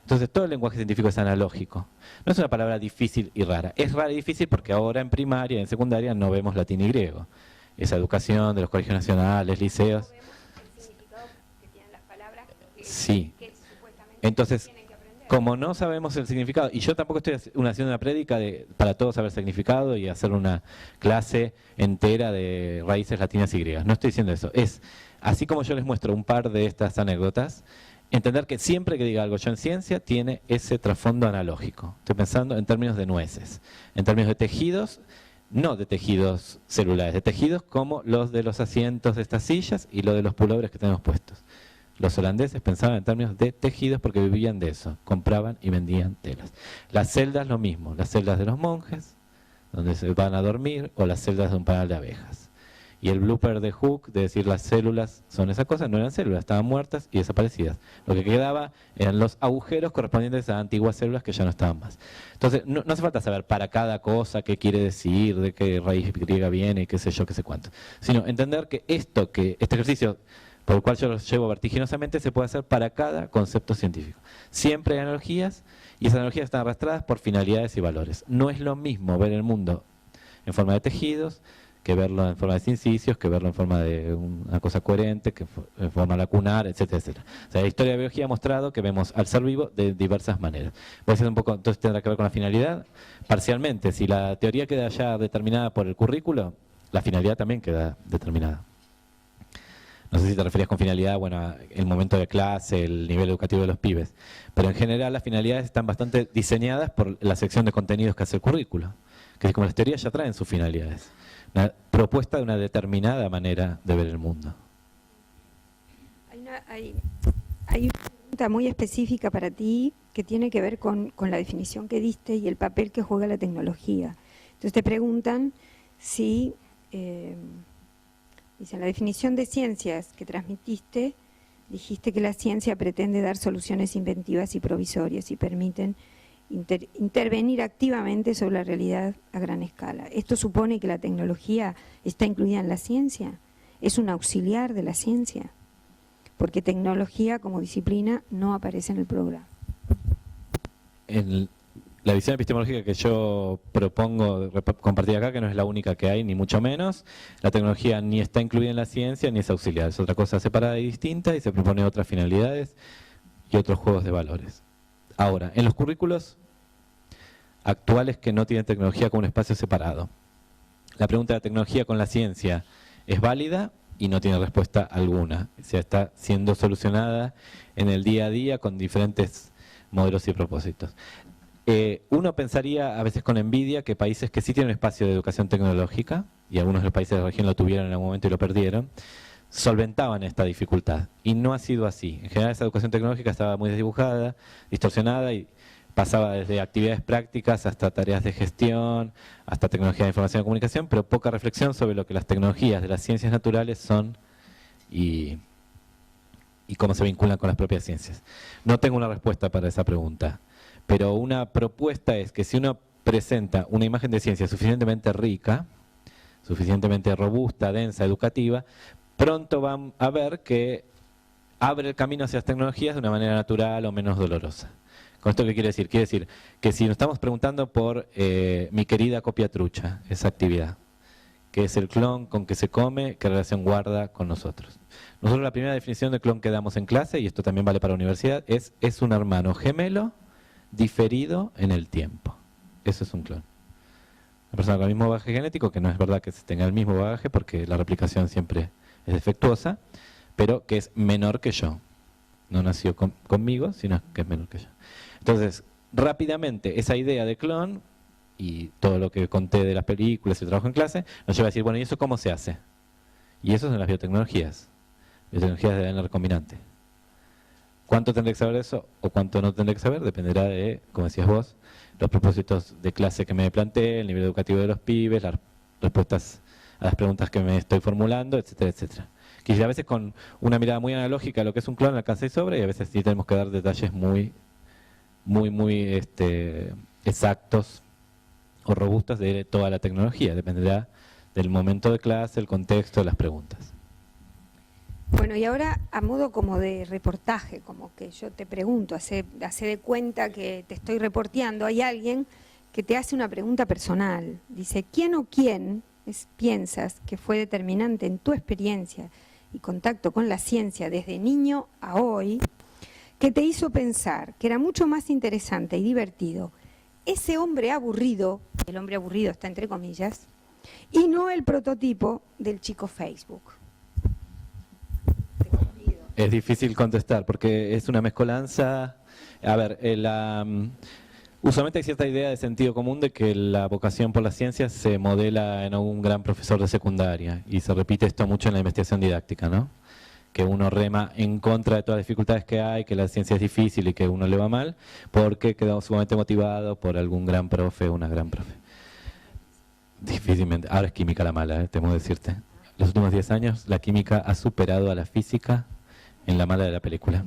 D: Entonces, todo el lenguaje científico es analógico. No es una palabra difícil y rara. Es rara y difícil porque ahora en primaria y en secundaria no vemos latín y griego. Esa educación de los colegios nacionales, liceos. Sí. Entonces, como no sabemos el significado, y yo tampoco estoy haciendo una prédica para todos saber significado y hacer una clase entera de raíces latinas y griegas. No estoy diciendo eso. Es, así como yo les muestro un par de estas anécdotas, entender que siempre que diga algo yo en ciencia, tiene ese trasfondo analógico. Estoy pensando en términos de nueces, en términos de tejidos, no de tejidos celulares, de tejidos como los de los asientos de estas sillas y los de los pulobres que tenemos puestos. Los holandeses pensaban en términos de tejidos porque vivían de eso, compraban y vendían telas. Las celdas lo mismo, las celdas de los monjes, donde se van a dormir, o las celdas de un panal de abejas. Y el blooper de Hooke, de decir las células son esa cosa, no eran células, estaban muertas y desaparecidas. Lo que quedaba eran los agujeros correspondientes a antiguas células que ya no estaban más. Entonces, no hace falta saber para cada cosa qué quiere decir, de qué raíz griega viene, qué sé yo, qué sé cuánto. Sino entender que este ejercicio por el cual yo los llevo vertiginosamente, se puede hacer para cada concepto científico. Siempre hay analogías, y esas analogías están arrastradas por finalidades y valores. No es lo mismo ver el mundo en forma de tejidos, que verlo en forma de sincicios, que verlo en forma de una cosa coherente, que en forma lacunar, etcétera, etcétera. O sea, la historia de la biología ha mostrado que vemos al ser vivo de diversas maneras. Voy a decir un poco, entonces tendrá que ver con la finalidad. Parcialmente, si la teoría queda ya determinada por el currículo, la finalidad también queda determinada. No sé si te referías con finalidad, bueno, el momento de clase, el nivel educativo de los pibes. Pero en general las finalidades están bastante diseñadas por la sección de contenidos que hace el currículo. Que como las teorías ya traen sus finalidades. Una propuesta de una determinada manera de ver el mundo.
B: Hay una pregunta muy específica para ti que tiene que ver con la definición que diste y el papel que juega la tecnología. Entonces te preguntan si... Dice, en la definición de ciencias que transmitiste, dijiste que la ciencia pretende dar soluciones inventivas y provisorias y permiten intervenir activamente sobre la realidad a gran escala. ¿Esto supone que la tecnología está incluida en la ciencia? ¿Es un auxiliar de la ciencia? Porque tecnología como disciplina no aparece en el programa.
D: La visión epistemológica que yo propongo compartir acá, que no es la única que hay, ni mucho menos, la tecnología ni está incluida en la ciencia ni es auxiliar, es otra cosa separada y distinta y se propone otras finalidades y otros juegos de valores. Ahora, en los currículos actuales que no tienen tecnología como un espacio separado, la pregunta de la tecnología con la ciencia es válida y no tiene respuesta alguna. O sea, está siendo solucionada en el día a día con diferentes modelos y propósitos. Uno pensaría a veces con envidia que países que sí tienen un espacio de educación tecnológica, y algunos de los países de la región lo tuvieron en algún momento y lo perdieron, solventaban esta dificultad. Y no ha sido así. En general esa educación tecnológica estaba muy desdibujada, distorsionada y pasaba desde actividades prácticas hasta tareas de gestión, hasta tecnología de información y comunicación, pero poca reflexión sobre lo que las tecnologías de las ciencias naturales son y cómo se vinculan con las propias ciencias. No tengo una respuesta para esa pregunta, pero una propuesta es que si uno presenta una imagen de ciencia suficientemente rica, suficientemente robusta, densa, educativa, pronto van a ver que abre el camino hacia las tecnologías de una manera natural o menos dolorosa. ¿Con esto qué quiere decir? Quiere decir que si nos estamos preguntando por mi querida copia trucha, esa actividad, que es el clon, con qué se come, qué relación guarda con nosotros. Nosotros la primera definición de clon que damos en clase, y esto también vale para la universidad, es un hermano gemelo diferido en el tiempo. Eso es un clon. Una persona con el mismo bagaje genético, que no es verdad que tenga el mismo bagaje porque la replicación siempre es defectuosa, pero que es menor que yo. No nació conmigo, sino que es menor que yo. Entonces, rápidamente, esa idea de clon y todo lo que conté de las películas y el trabajo en clase, nos lleva a decir, bueno, ¿y eso cómo se hace? Y eso son las biotecnologías de ADN recombinante. ¿Cuánto tendré que saber de eso o cuánto no tendré que saber? Dependerá de, como decías vos, los propósitos de clase que me planteé, el nivel educativo de los pibes, las respuestas a las preguntas que me estoy formulando, etcétera, etcétera. Que a veces con una mirada muy analógica a lo que es un clon alcanza y sobra, y a veces sí tenemos que dar detalles muy exactos o robustos de toda la tecnología. Dependerá del momento de clase, el contexto, de las preguntas.
B: Bueno, y ahora a modo como de reportaje, como que yo te pregunto, hace de cuenta que te estoy reporteando, hay alguien que te hace una pregunta personal. Dice, ¿quién o quién piensas que fue determinante en tu experiencia y contacto con la ciencia desde niño a hoy, que te hizo pensar que era mucho más interesante y divertido ese hombre aburrido, el hombre aburrido está entre comillas, y no el prototipo del chico Facebook?
D: Es difícil contestar porque es una mezcolanza. A ver, usualmente hay cierta idea de sentido común de que la vocación por las ciencias se modela en un gran profesor de secundaria, y se repite esto mucho en la investigación didáctica, ¿no? Que uno rema en contra de todas las dificultades que hay, que la ciencia es difícil y que uno le va mal, porque quedó sumamente motivado por algún gran profe o una gran profe. Difícilmente. Ahora es química la mala, temo decirte. Los últimos 10 años la química ha superado a la física en la mala de la película.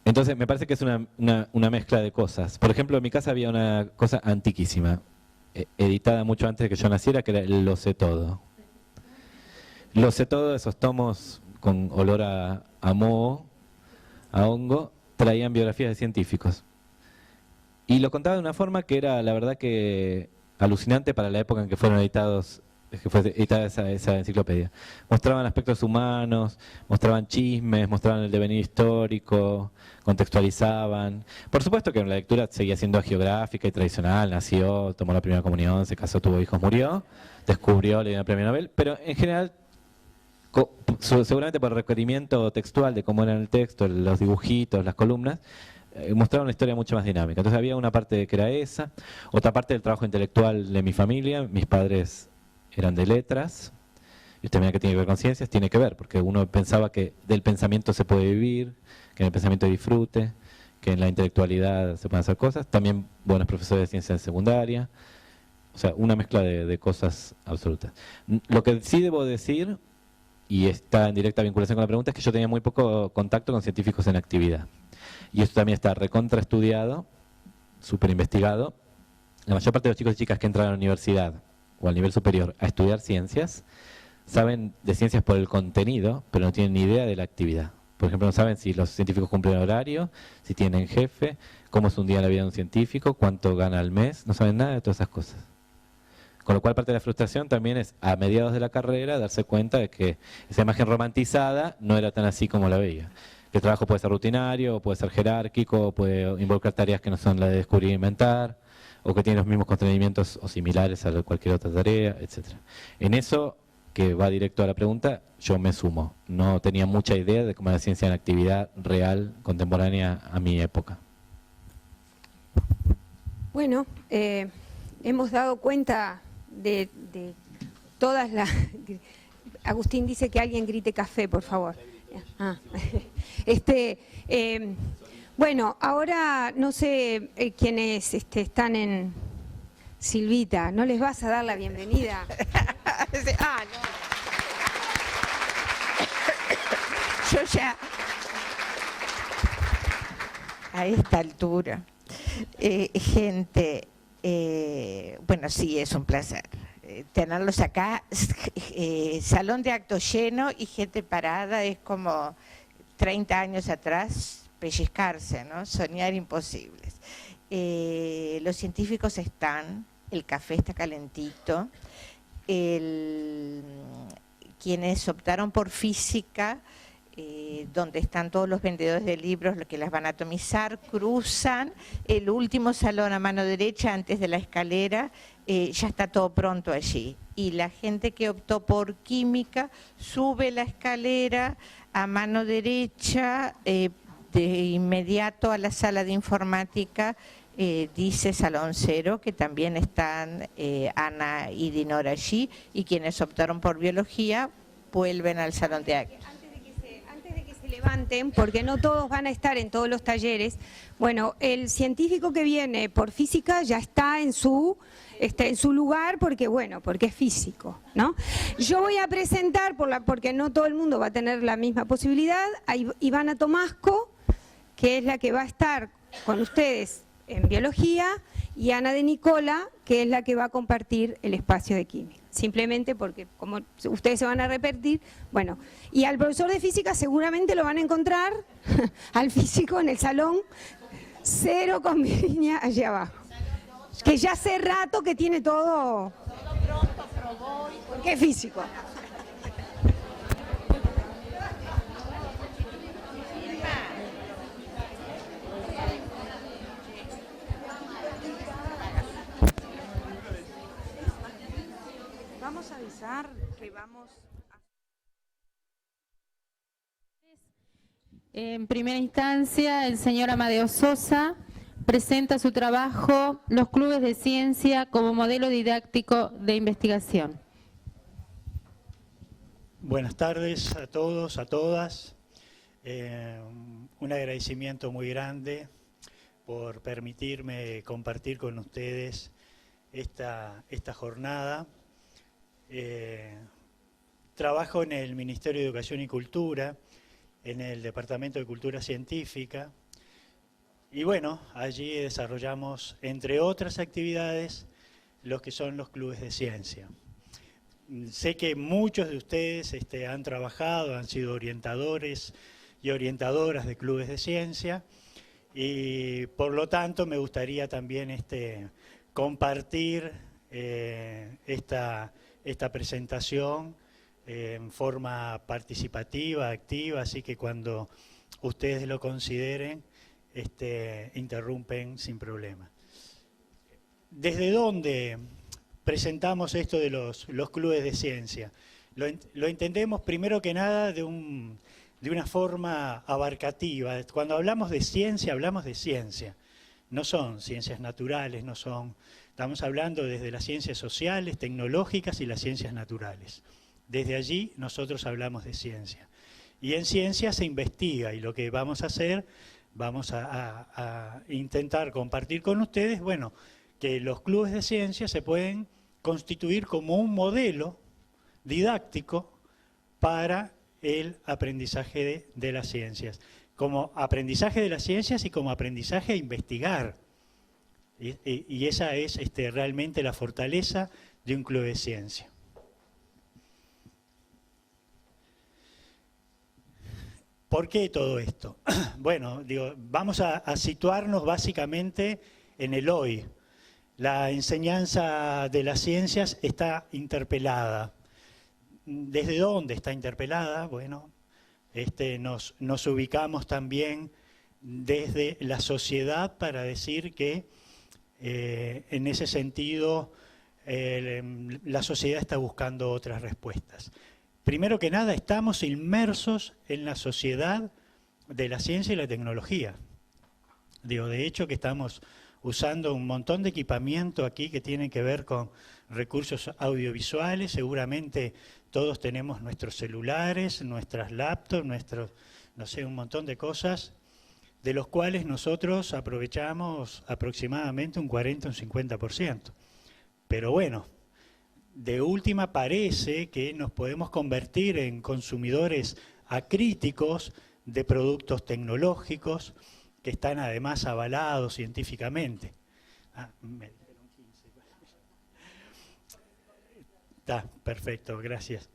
D: Entonces me parece que es una mezcla de cosas. Por ejemplo, en mi casa había una cosa antiquísima, editada mucho antes de que yo naciera, que era el Lo sé todo. Lo sé todo, esos tomos con olor a moho, a hongo, traían biografías de científicos. Y lo contaba de una forma que era, la verdad, que alucinante para la época en que fueron editados, que fue editada esa enciclopedia. Mostraban aspectos humanos, mostraban chismes, mostraban el devenir histórico, contextualizaban. Por supuesto que la lectura seguía siendo geográfica y tradicional, nació, tomó la primera comunión, se casó, tuvo hijos, murió, descubrió, le dio el premio Nobel, pero en general, seguramente por requerimiento textual de cómo era el texto, los dibujitos, las columnas, mostraba una historia mucho más dinámica. Entonces había una parte que era esa, otra parte del trabajo intelectual de mi familia. Mis padres eran de letras, y usted mira que tiene que ver con ciencias, tiene que ver, porque uno pensaba que del pensamiento se puede vivir, que en el pensamiento disfrute, que en la intelectualidad se pueden hacer cosas. También buenos profesores de ciencias en secundaria, o sea, una mezcla de cosas absolutas. Lo que sí debo decir, y está en directa vinculación con la pregunta, es que yo tenía muy poco contacto con científicos en actividad. Y esto también está recontraestudiado, súper investigado. La mayor parte de los chicos y chicas que entran a la universidad o al nivel superior a estudiar ciencias saben de ciencias por el contenido, pero no tienen ni idea de la actividad. Por ejemplo, no saben si los científicos cumplen horario, si tienen jefe, cómo es un día en la vida de un científico, cuánto gana al mes, no saben nada de todas esas cosas. Con lo cual parte de la frustración también es, a mediados de la carrera, darse cuenta de que esa imagen romantizada no era tan así como la veía. Que el trabajo puede ser rutinario, puede ser jerárquico, puede involucrar tareas que no son las de descubrir e inventar, o que tienen los mismos constreñimientos o similares a cualquier otra tarea, etc. En eso, que va directo a la pregunta, yo me sumo. No tenía mucha idea de cómo era la ciencia en actividad real, contemporánea a mi época.
B: Bueno, hemos dado cuenta de todas las... Agustín dice que alguien grite café, por favor. Bueno, ahora no sé quiénes están en... Silvita, ¿no les vas a dar la bienvenida?
E: No. Yo ya, a esta altura, gente, bueno, sí, es un placer tenerlos acá. Salón de actos lleno y gente parada, es como 30 años atrás, pellizcarse, ¿no? Soñar imposibles. Los científicos están, el café está calentito, quienes optaron por física, donde están todos los vendedores de libros, los que las van a atomizar, cruzan el último salón a mano derecha antes de la escalera, ya está todo pronto allí. Y la gente que optó por química sube la escalera a mano derecha, de inmediato a la sala de informática, dice Salón 0, que también están Ana y Dinora allí, y quienes optaron por biología vuelven al salón de actos.
B: Antes de que se levanten, porque no todos van a estar en todos los talleres, bueno, el científico que viene por física ya está en su lugar porque es físico, ¿no? Yo voy a presentar, porque no todo el mundo va a tener la misma posibilidad, a Ivana Tomasco, que es la que va a estar con ustedes en biología, y Ana de Nicola, que es la que va a compartir el espacio de química. Simplemente porque como ustedes se van a repetir, bueno, y al profesor de física seguramente lo van a encontrar, al físico en el salón 0 con Virginia allá abajo. Que ya hace rato que tiene todo pronto, probó, porque es físico.
E: Vamos a avisar que vamos a...
A: En primera instancia, el señor Amadeo Sosa presenta su trabajo Los clubes de ciencia como modelo didáctico de investigación.
F: Buenas tardes a todos, a todas. Un agradecimiento muy grande por permitirme compartir con ustedes esta jornada. Trabajo en el Ministerio de Educación y Cultura, en el Departamento de Cultura Científica, y bueno, allí desarrollamos, entre otras actividades, los que son los clubes de ciencia. Sé que muchos de ustedes han trabajado, han sido orientadores y orientadoras de clubes de ciencia, y por lo tanto me gustaría también compartir esta presentación en forma participativa, activa, así que cuando ustedes lo consideren, interrumpen sin problema. ¿Desde dónde presentamos esto de los clubes de ciencia? Lo entendemos primero que nada de una forma abarcativa. Cuando hablamos de ciencia, hablamos de ciencia. No son ciencias naturales, estamos hablando desde las ciencias sociales, tecnológicas y las ciencias naturales. Desde allí nosotros hablamos de ciencia. Y en ciencia se investiga, y lo que vamos a hacer, vamos a intentar compartir con ustedes, bueno, que los clubes de ciencia se pueden constituir como un modelo didáctico para el aprendizaje de las ciencias. Como aprendizaje de las ciencias y como aprendizaje a investigar. Y esa es realmente la fortaleza de un club de ciencia. ¿Por qué todo esto? Bueno, vamos a situarnos básicamente en el hoy. La enseñanza de las ciencias está interpelada. ¿Desde dónde está interpelada? Bueno, nos ubicamos también desde la sociedad para decir que en ese sentido la sociedad está buscando otras respuestas. Primero que nada, estamos inmersos en la sociedad de la ciencia y la tecnología. De hecho que estamos usando un montón de equipamiento aquí que tienen que ver con recursos audiovisuales. Seguramente todos tenemos nuestros celulares, nuestras laptops, no sé, un montón de cosas, de los cuales nosotros aprovechamos aproximadamente un 40 o un 50%. Pero bueno, de última parece que nos podemos convertir en consumidores acríticos de productos tecnológicos que están además avalados científicamente. Me dijeron 15. Está, perfecto, gracias.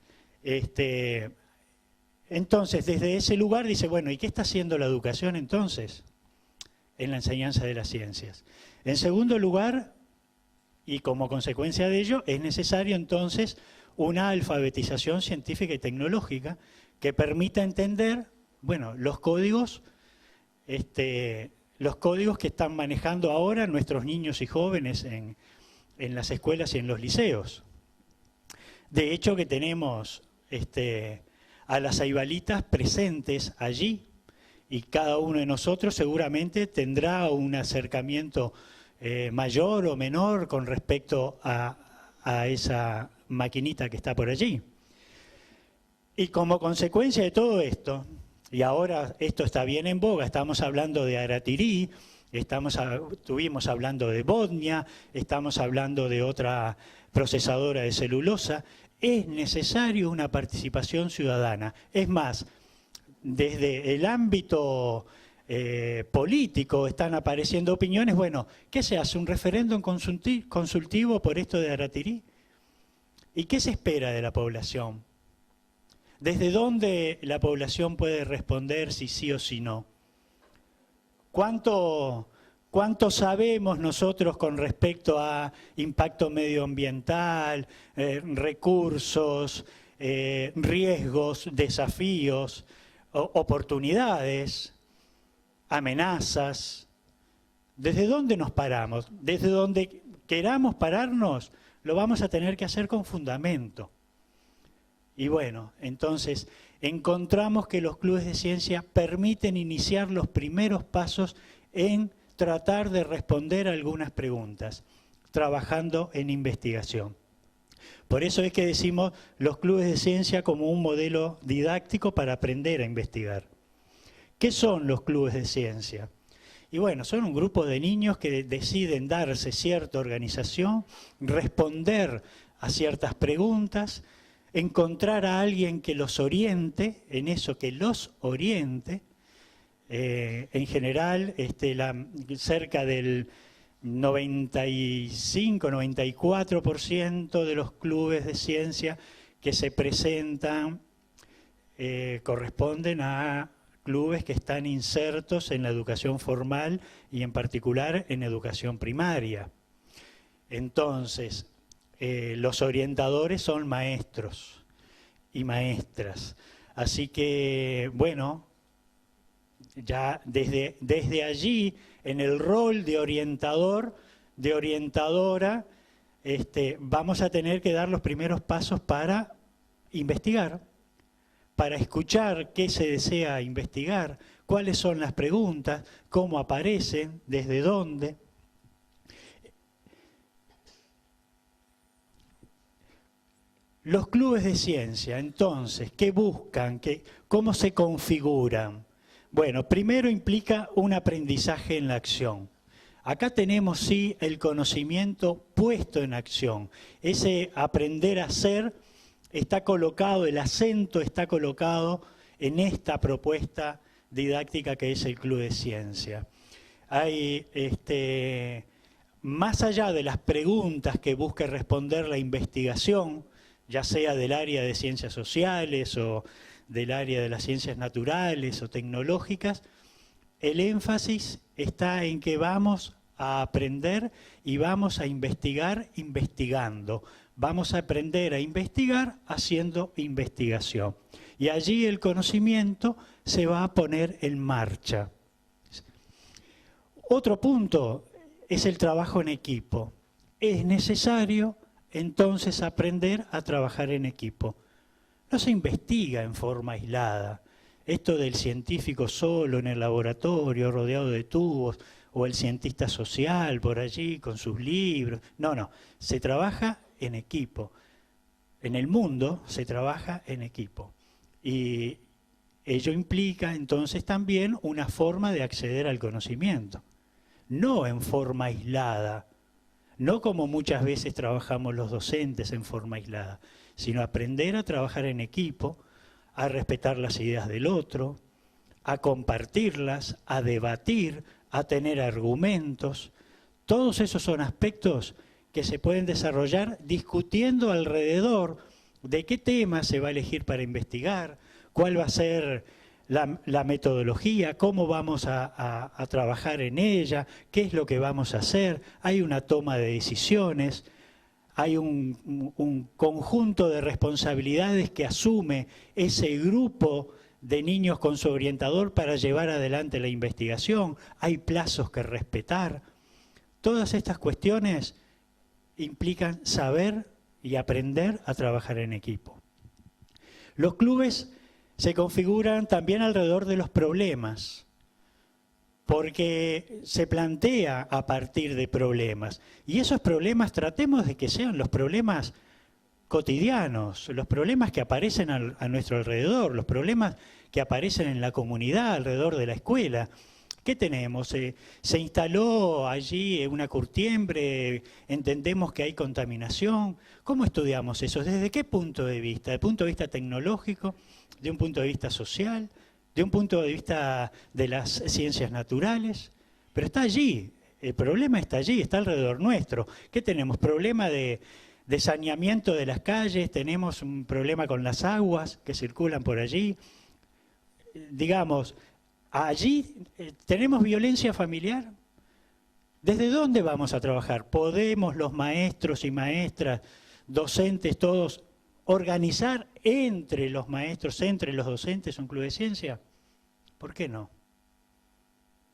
F: Entonces, desde ese lugar dice, bueno, ¿y qué está haciendo la educación entonces en la enseñanza de las ciencias? En segundo lugar, y como consecuencia de ello, es necesario entonces una alfabetización científica y tecnológica que permita entender, bueno, los códigos que están manejando ahora nuestros niños y jóvenes en las escuelas y en los liceos. De hecho que tenemos a las aibalitas presentes allí y cada uno de nosotros seguramente tendrá un acercamiento mayor o menor con respecto a esa maquinita que está por allí. Y como consecuencia de todo esto, y ahora esto está bien en boga, estamos hablando de Aratirí, estuvimos hablando de Bodnia, estamos hablando de otra procesadora de celulosa, es necesario una participación ciudadana. Es más, desde el ámbito político están apareciendo opiniones, bueno, ¿qué se hace? ¿Un referéndum consultivo por esto de Aratirí? ¿Y qué se espera de la población? ¿Desde dónde la población puede responder si sí o si no? ¿Cuánto sabemos nosotros con respecto a impacto medioambiental, recursos, riesgos, desafíos, oportunidades, amenazas? ¿Desde dónde nos paramos? Desde donde queramos pararnos, lo vamos a tener que hacer con fundamento. Y bueno, entonces encontramos que los clubes de ciencia permiten iniciar los primeros pasos en tratar de responder a algunas preguntas, trabajando en investigación. Por eso es que decimos los clubes de ciencia como un modelo didáctico para aprender a investigar. ¿Qué son los clubes de ciencia? Y bueno, son un grupo de niños que deciden darse cierta organización, responder a ciertas preguntas, encontrar a alguien que los oriente, en eso que los oriente. En general, cerca del 95-94% de los clubes de ciencia que se presentan corresponden a clubes que están insertos en la educación formal y en particular en educación primaria. Entonces, los orientadores son maestros y maestras. Así que, bueno, ya desde allí, en el rol de orientador, de orientadora, vamos a tener que dar los primeros pasos para investigar, para escuchar qué se desea investigar, cuáles son las preguntas, cómo aparecen, desde dónde. Los clubes de ciencia, entonces, ¿qué buscan? ¿Cómo se configuran? Bueno, primero implica un aprendizaje en la acción. Acá tenemos, sí, el conocimiento puesto en acción. Ese aprender a hacer está colocado, el acento está colocado en esta propuesta didáctica que es el Club de Ciencia. Hay, más allá de las preguntas que busque responder la investigación, ya sea del área de ciencias sociales o del área de las ciencias naturales o tecnológicas, el énfasis está en que vamos a aprender y vamos a investigar investigando. Vamos a aprender a investigar haciendo investigación. Y allí el conocimiento se va a poner en marcha. Otro punto es el trabajo en equipo. Es necesario entonces aprender a trabajar en equipo. No se investiga en forma aislada. Esto del científico solo en el laboratorio, rodeado de tubos, o el cientista social por allí con sus libros. No, no, se trabaja en equipo. En el mundo se trabaja en equipo. Y ello implica entonces también una forma de acceder al conocimiento. No en forma aislada, no como muchas veces trabajamos los docentes en forma aislada, sino aprender a trabajar en equipo, a respetar las ideas del otro, a compartirlas, a debatir, a tener argumentos. Todos esos son aspectos que se pueden desarrollar discutiendo alrededor de qué tema se va a elegir para investigar, cuál va a ser la metodología, cómo vamos a trabajar en ella, qué es lo que vamos a hacer. Hay una toma de decisiones, hay un conjunto de responsabilidades que asume ese grupo de niños con su orientador para llevar adelante la investigación, hay plazos que respetar. Todas estas cuestiones implican saber y aprender a trabajar en equipo. Los clubes se configuran también alrededor de los problemas, porque se plantea a partir de problemas. Y esos problemas tratemos de que sean los problemas cotidianos, los problemas que aparecen a nuestro alrededor, los problemas que aparecen en la comunidad alrededor de la escuela. ¿Qué tenemos? Se instaló allí una curtiembre, entendemos que hay contaminación. ¿Cómo estudiamos eso? ¿Desde qué punto de vista? ¿Desde el punto de vista tecnológico? ¿De un punto de vista social? ¿De un punto de vista de las ciencias naturales? Pero está allí, el problema está allí, está alrededor nuestro. ¿Qué tenemos? ¿Problema de saneamiento de las calles? ¿Tenemos un problema con las aguas que circulan por allí? Digamos, allí tenemos violencia familiar. ¿Desde dónde vamos a trabajar? ¿Podemos los maestros y maestras, docentes, todos, organizar entre los maestros, entre los docentes un club de ciencia? ¿Por qué no?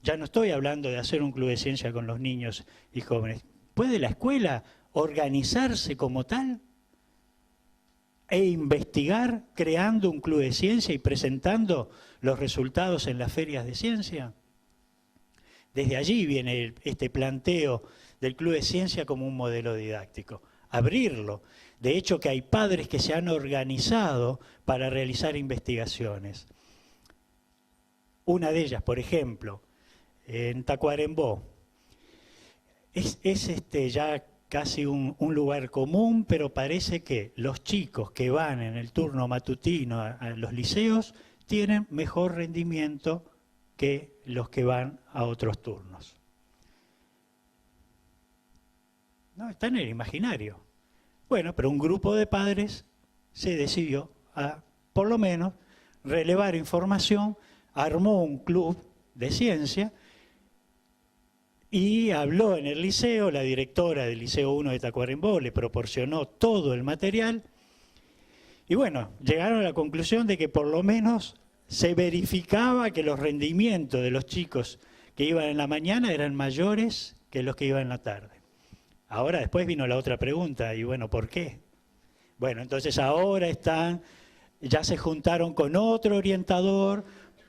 F: Ya no estoy hablando de hacer un club de ciencia con los niños y jóvenes. ¿Puede la escuela organizarse como tal e investigar creando un club de ciencia y presentando los resultados en las ferias de ciencia? Desde allí viene este planteo del club de ciencia como un modelo didáctico. Abrirlo. De hecho, que hay padres que se han organizado para realizar investigaciones. Una de ellas, por ejemplo, en Tacuarembó, es ya casi un lugar común, pero parece que los chicos que van en el turno matutino a los liceos tienen mejor rendimiento que los que van a otros turnos. No, está en el imaginario. Bueno, pero un grupo de padres se decidió a, por lo menos, relevar información, armó un club de ciencia y habló en el liceo, la directora del Liceo 1 de Tacuarembó le proporcionó todo el material y bueno, llegaron a la conclusión de que por lo menos se verificaba que los rendimientos de los chicos que iban en la mañana eran mayores que los que iban en la tarde. Ahora después vino la otra pregunta, y bueno, ¿por qué? Bueno, entonces ahora ya se juntaron con otro orientador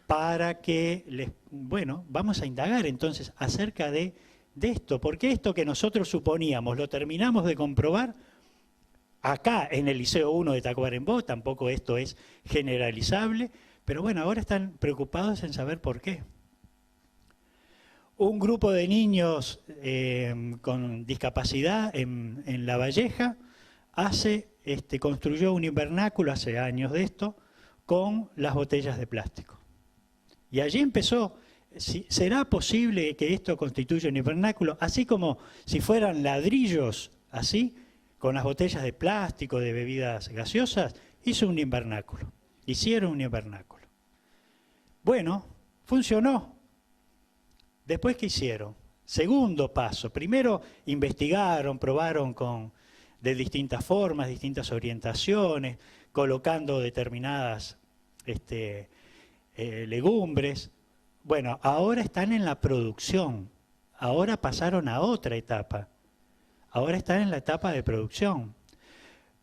F: para que bueno, vamos a indagar entonces acerca de esto, porque esto que nosotros suponíamos, lo terminamos de comprobar acá en el Liceo 1 de Tacuarembó, tampoco esto es generalizable, pero bueno, ahora están preocupados en saber por qué. Un grupo de niños con discapacidad en La Valleja construyó un invernáculo hace años de esto con las botellas de plástico. Y allí empezó, ¿será posible que esto constituya un invernáculo? Así como si fueran ladrillos, así, con las botellas de plástico, de bebidas gaseosas, hizo un invernáculo. hicieron un invernáculo. Bueno, funcionó. Después, ¿qué hicieron? Segundo paso. Primero investigaron, probaron de distintas formas, distintas orientaciones, colocando determinadas legumbres. Bueno, ahora están en la producción. Ahora pasaron a otra etapa. Ahora están en la etapa de producción.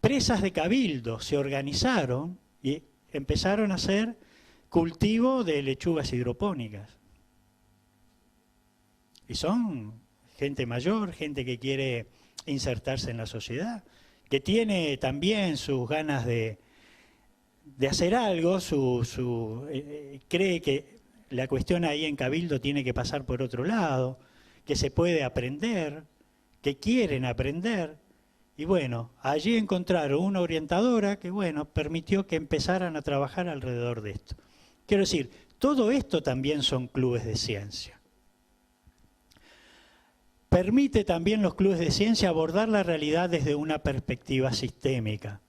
F: Presas de cabildo se organizaron y empezaron a hacer cultivo de lechugas hidropónicas. Y son gente mayor, gente que quiere insertarse en la sociedad, que tiene también sus ganas de hacer algo, cree que la cuestión ahí en Cabildo tiene que pasar por otro lado, que se puede aprender, que quieren aprender. Y bueno, allí encontraron una orientadora que, bueno, permitió que empezaran a trabajar alrededor de esto. Quiero decir, todo esto también son clubes de ciencia. Permite también los clubes de ciencia abordar la realidad desde una perspectiva sistémica.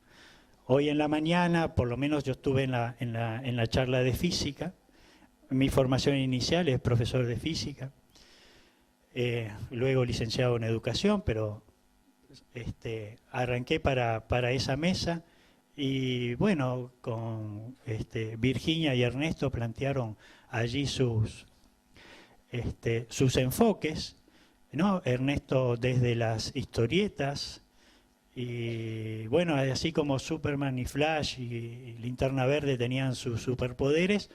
F: Hoy en la mañana, por lo menos yo estuve en la charla de física. Mi formación inicial es profesor de física, luego licenciado en educación, pero arranqué para esa mesa y bueno, con Virginia y Ernesto plantearon allí sus enfoques, ¿no? Ernesto desde las historietas y bueno, así como Superman y Flash y Linterna Verde tenían sus superpoderes,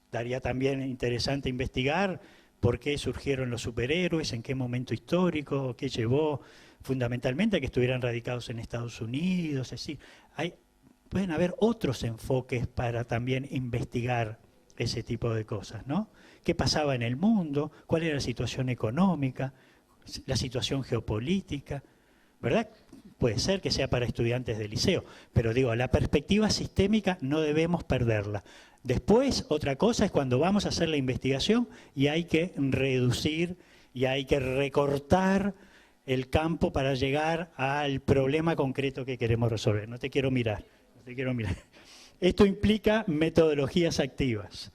F: daría también interesante investigar por qué surgieron los superhéroes, en qué momento histórico, qué llevó fundamentalmente a que estuvieran radicados en Estados Unidos. Es decir, pueden haber otros enfoques para también investigar ese tipo de cosas, ¿no? ¿Qué pasaba en el mundo? ¿Cuál era la situación económica? La situación geopolítica, ¿verdad? Puede ser que sea para estudiantes de liceo, pero digo, la perspectiva sistémica no debemos perderla. Después, otra cosa es cuando vamos a hacer la investigación y hay que reducir y hay que recortar el campo para llegar al problema concreto que queremos resolver. No te quiero mirar, no te quiero mirar. Esto implica metodologías activas.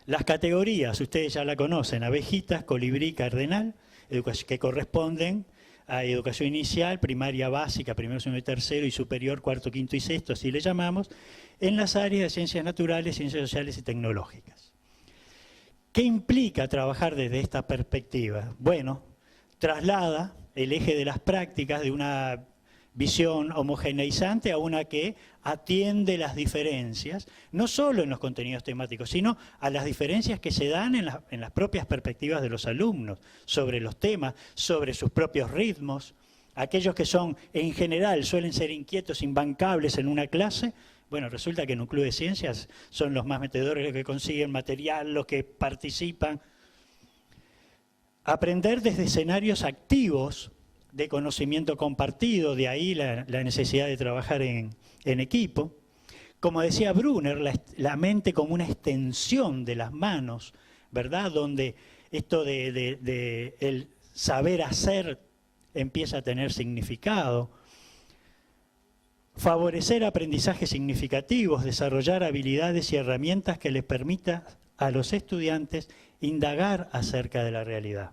F: Las categorías, ustedes ya la conocen, abejitas, colibrí, cardenal, que corresponden a educación inicial, primaria básica, primero, segundo y tercero, y superior, cuarto, quinto y sexto, así le llamamos, en las áreas de ciencias naturales, ciencias sociales y tecnológicas. ¿Qué implica trabajar desde esta perspectiva? Bueno, traslada el eje de las prácticas de una visión homogeneizante a una que atiende las diferencias, no solo en los contenidos temáticos, sino a las diferencias que se dan en las propias perspectivas de los alumnos, sobre los temas, sobre sus propios ritmos. Aquellos que son, en general, suelen ser inquietos, imbancables en una clase, bueno, resulta que en un club de ciencias son los más metedores, los que consiguen material, los que participan. Aprender desde escenarios activos, de conocimiento compartido, de ahí la necesidad de trabajar en equipo. Como decía Brunner, la mente como una extensión de las manos, ¿verdad? Donde esto de el saber hacer empieza a tener significado. Favorecer aprendizajes significativos, desarrollar habilidades y herramientas que les permita a los estudiantes indagar acerca de la realidad.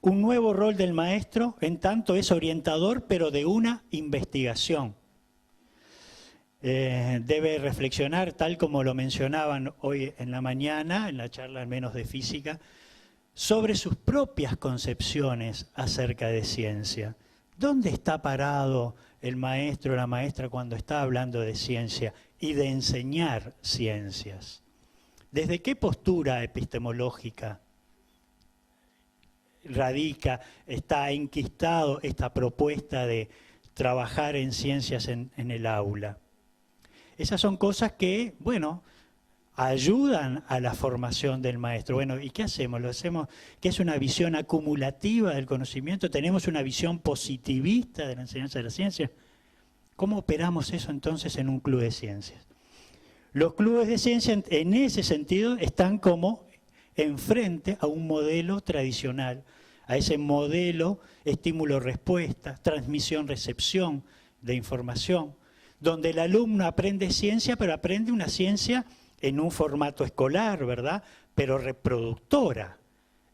F: Un nuevo rol del maestro, en tanto es orientador, pero de una investigación. Debe reflexionar, tal como lo mencionaban hoy en la mañana, en la charla al menos de física, sobre sus propias concepciones acerca de ciencia. ¿Dónde está parado el maestro o la maestra cuando está hablando de ciencia y de enseñar ciencias? ¿Desde qué postura epistemológica radica, está enquistado esta propuesta de trabajar en ciencias en el aula? Esas son cosas que, bueno, ayudan a la formación del maestro. Bueno, ¿y qué hacemos? Lo hacemos, que es una visión acumulativa del conocimiento, tenemos una visión positivista de la enseñanza de la ciencia. ¿Cómo operamos eso entonces en un club de ciencias? Los clubes de ciencia en ese sentido están como enfrente a un modelo tradicional, a ese modelo estímulo-respuesta, transmisión-recepción de información, donde el alumno aprende ciencia, pero aprende una ciencia en un formato escolar, ¿verdad? Pero reproductora.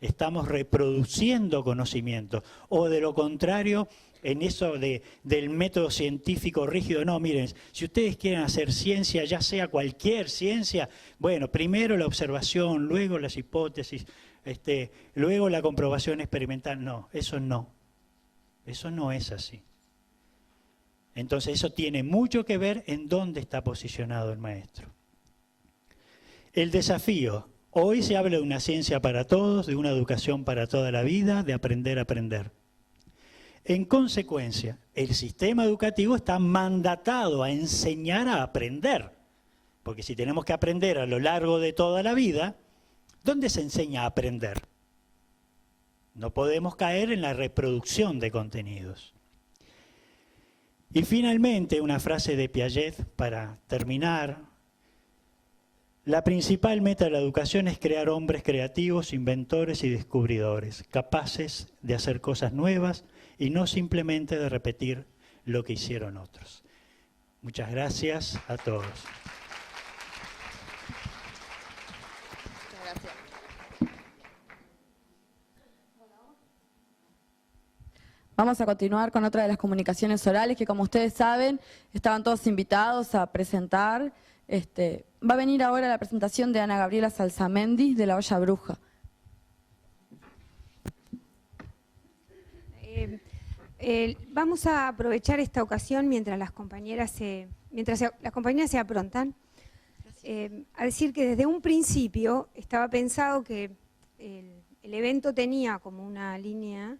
F: Estamos reproduciendo conocimientos. O de lo contrario, en eso del método científico rígido, no, miren, si ustedes quieren hacer ciencia, ya sea cualquier ciencia, bueno, primero la observación, luego las hipótesis, luego la comprobación experimental. No, eso no es así. Entonces eso tiene mucho que ver en dónde está posicionado el maestro. El desafío. Hoy se habla de una ciencia para todos, de una educación para toda la vida, de aprender a aprender. En consecuencia, el sistema educativo está mandatado a enseñar a aprender. Porque si tenemos que aprender a lo largo de toda la vida, ¿dónde se enseña a aprender? No podemos caer en la reproducción de contenidos. Y finalmente, una frase de Piaget para terminar. La principal meta de la educación es crear hombres creativos, inventores y descubridores, capaces de hacer cosas nuevas y no simplemente de repetir lo que hicieron otros. Muchas gracias a todos.
C: Muchas gracias. Vamos a continuar con otra de las comunicaciones orales que, como ustedes saben, estaban todos invitados a presentar. Va a venir ahora la presentación de Ana Gabriela Salzamendi de La Olla Bruja.
B: Vamos a aprovechar esta ocasión mientras las compañeras se aprontan, a decir que desde un principio estaba pensado que el evento tenía como una línea,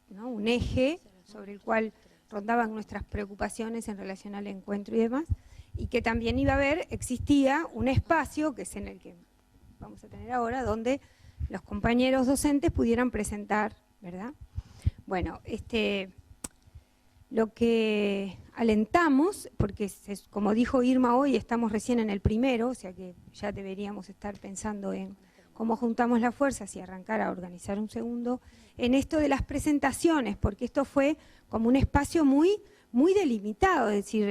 B: ¿no? Un eje sobre el cual rondaban nuestras preocupaciones en relación al encuentro y demás, y que también existía un espacio, que es en el que vamos a tener ahora, donde los compañeros docentes pudieran presentar, ¿verdad? Bueno, lo que alentamos, porque como dijo Irma hoy, estamos recién en el primero, o sea que ya deberíamos estar pensando en cómo juntamos las fuerzas y arrancar a organizar un segundo, en esto de las presentaciones, porque esto fue como un espacio muy delimitado, es decir,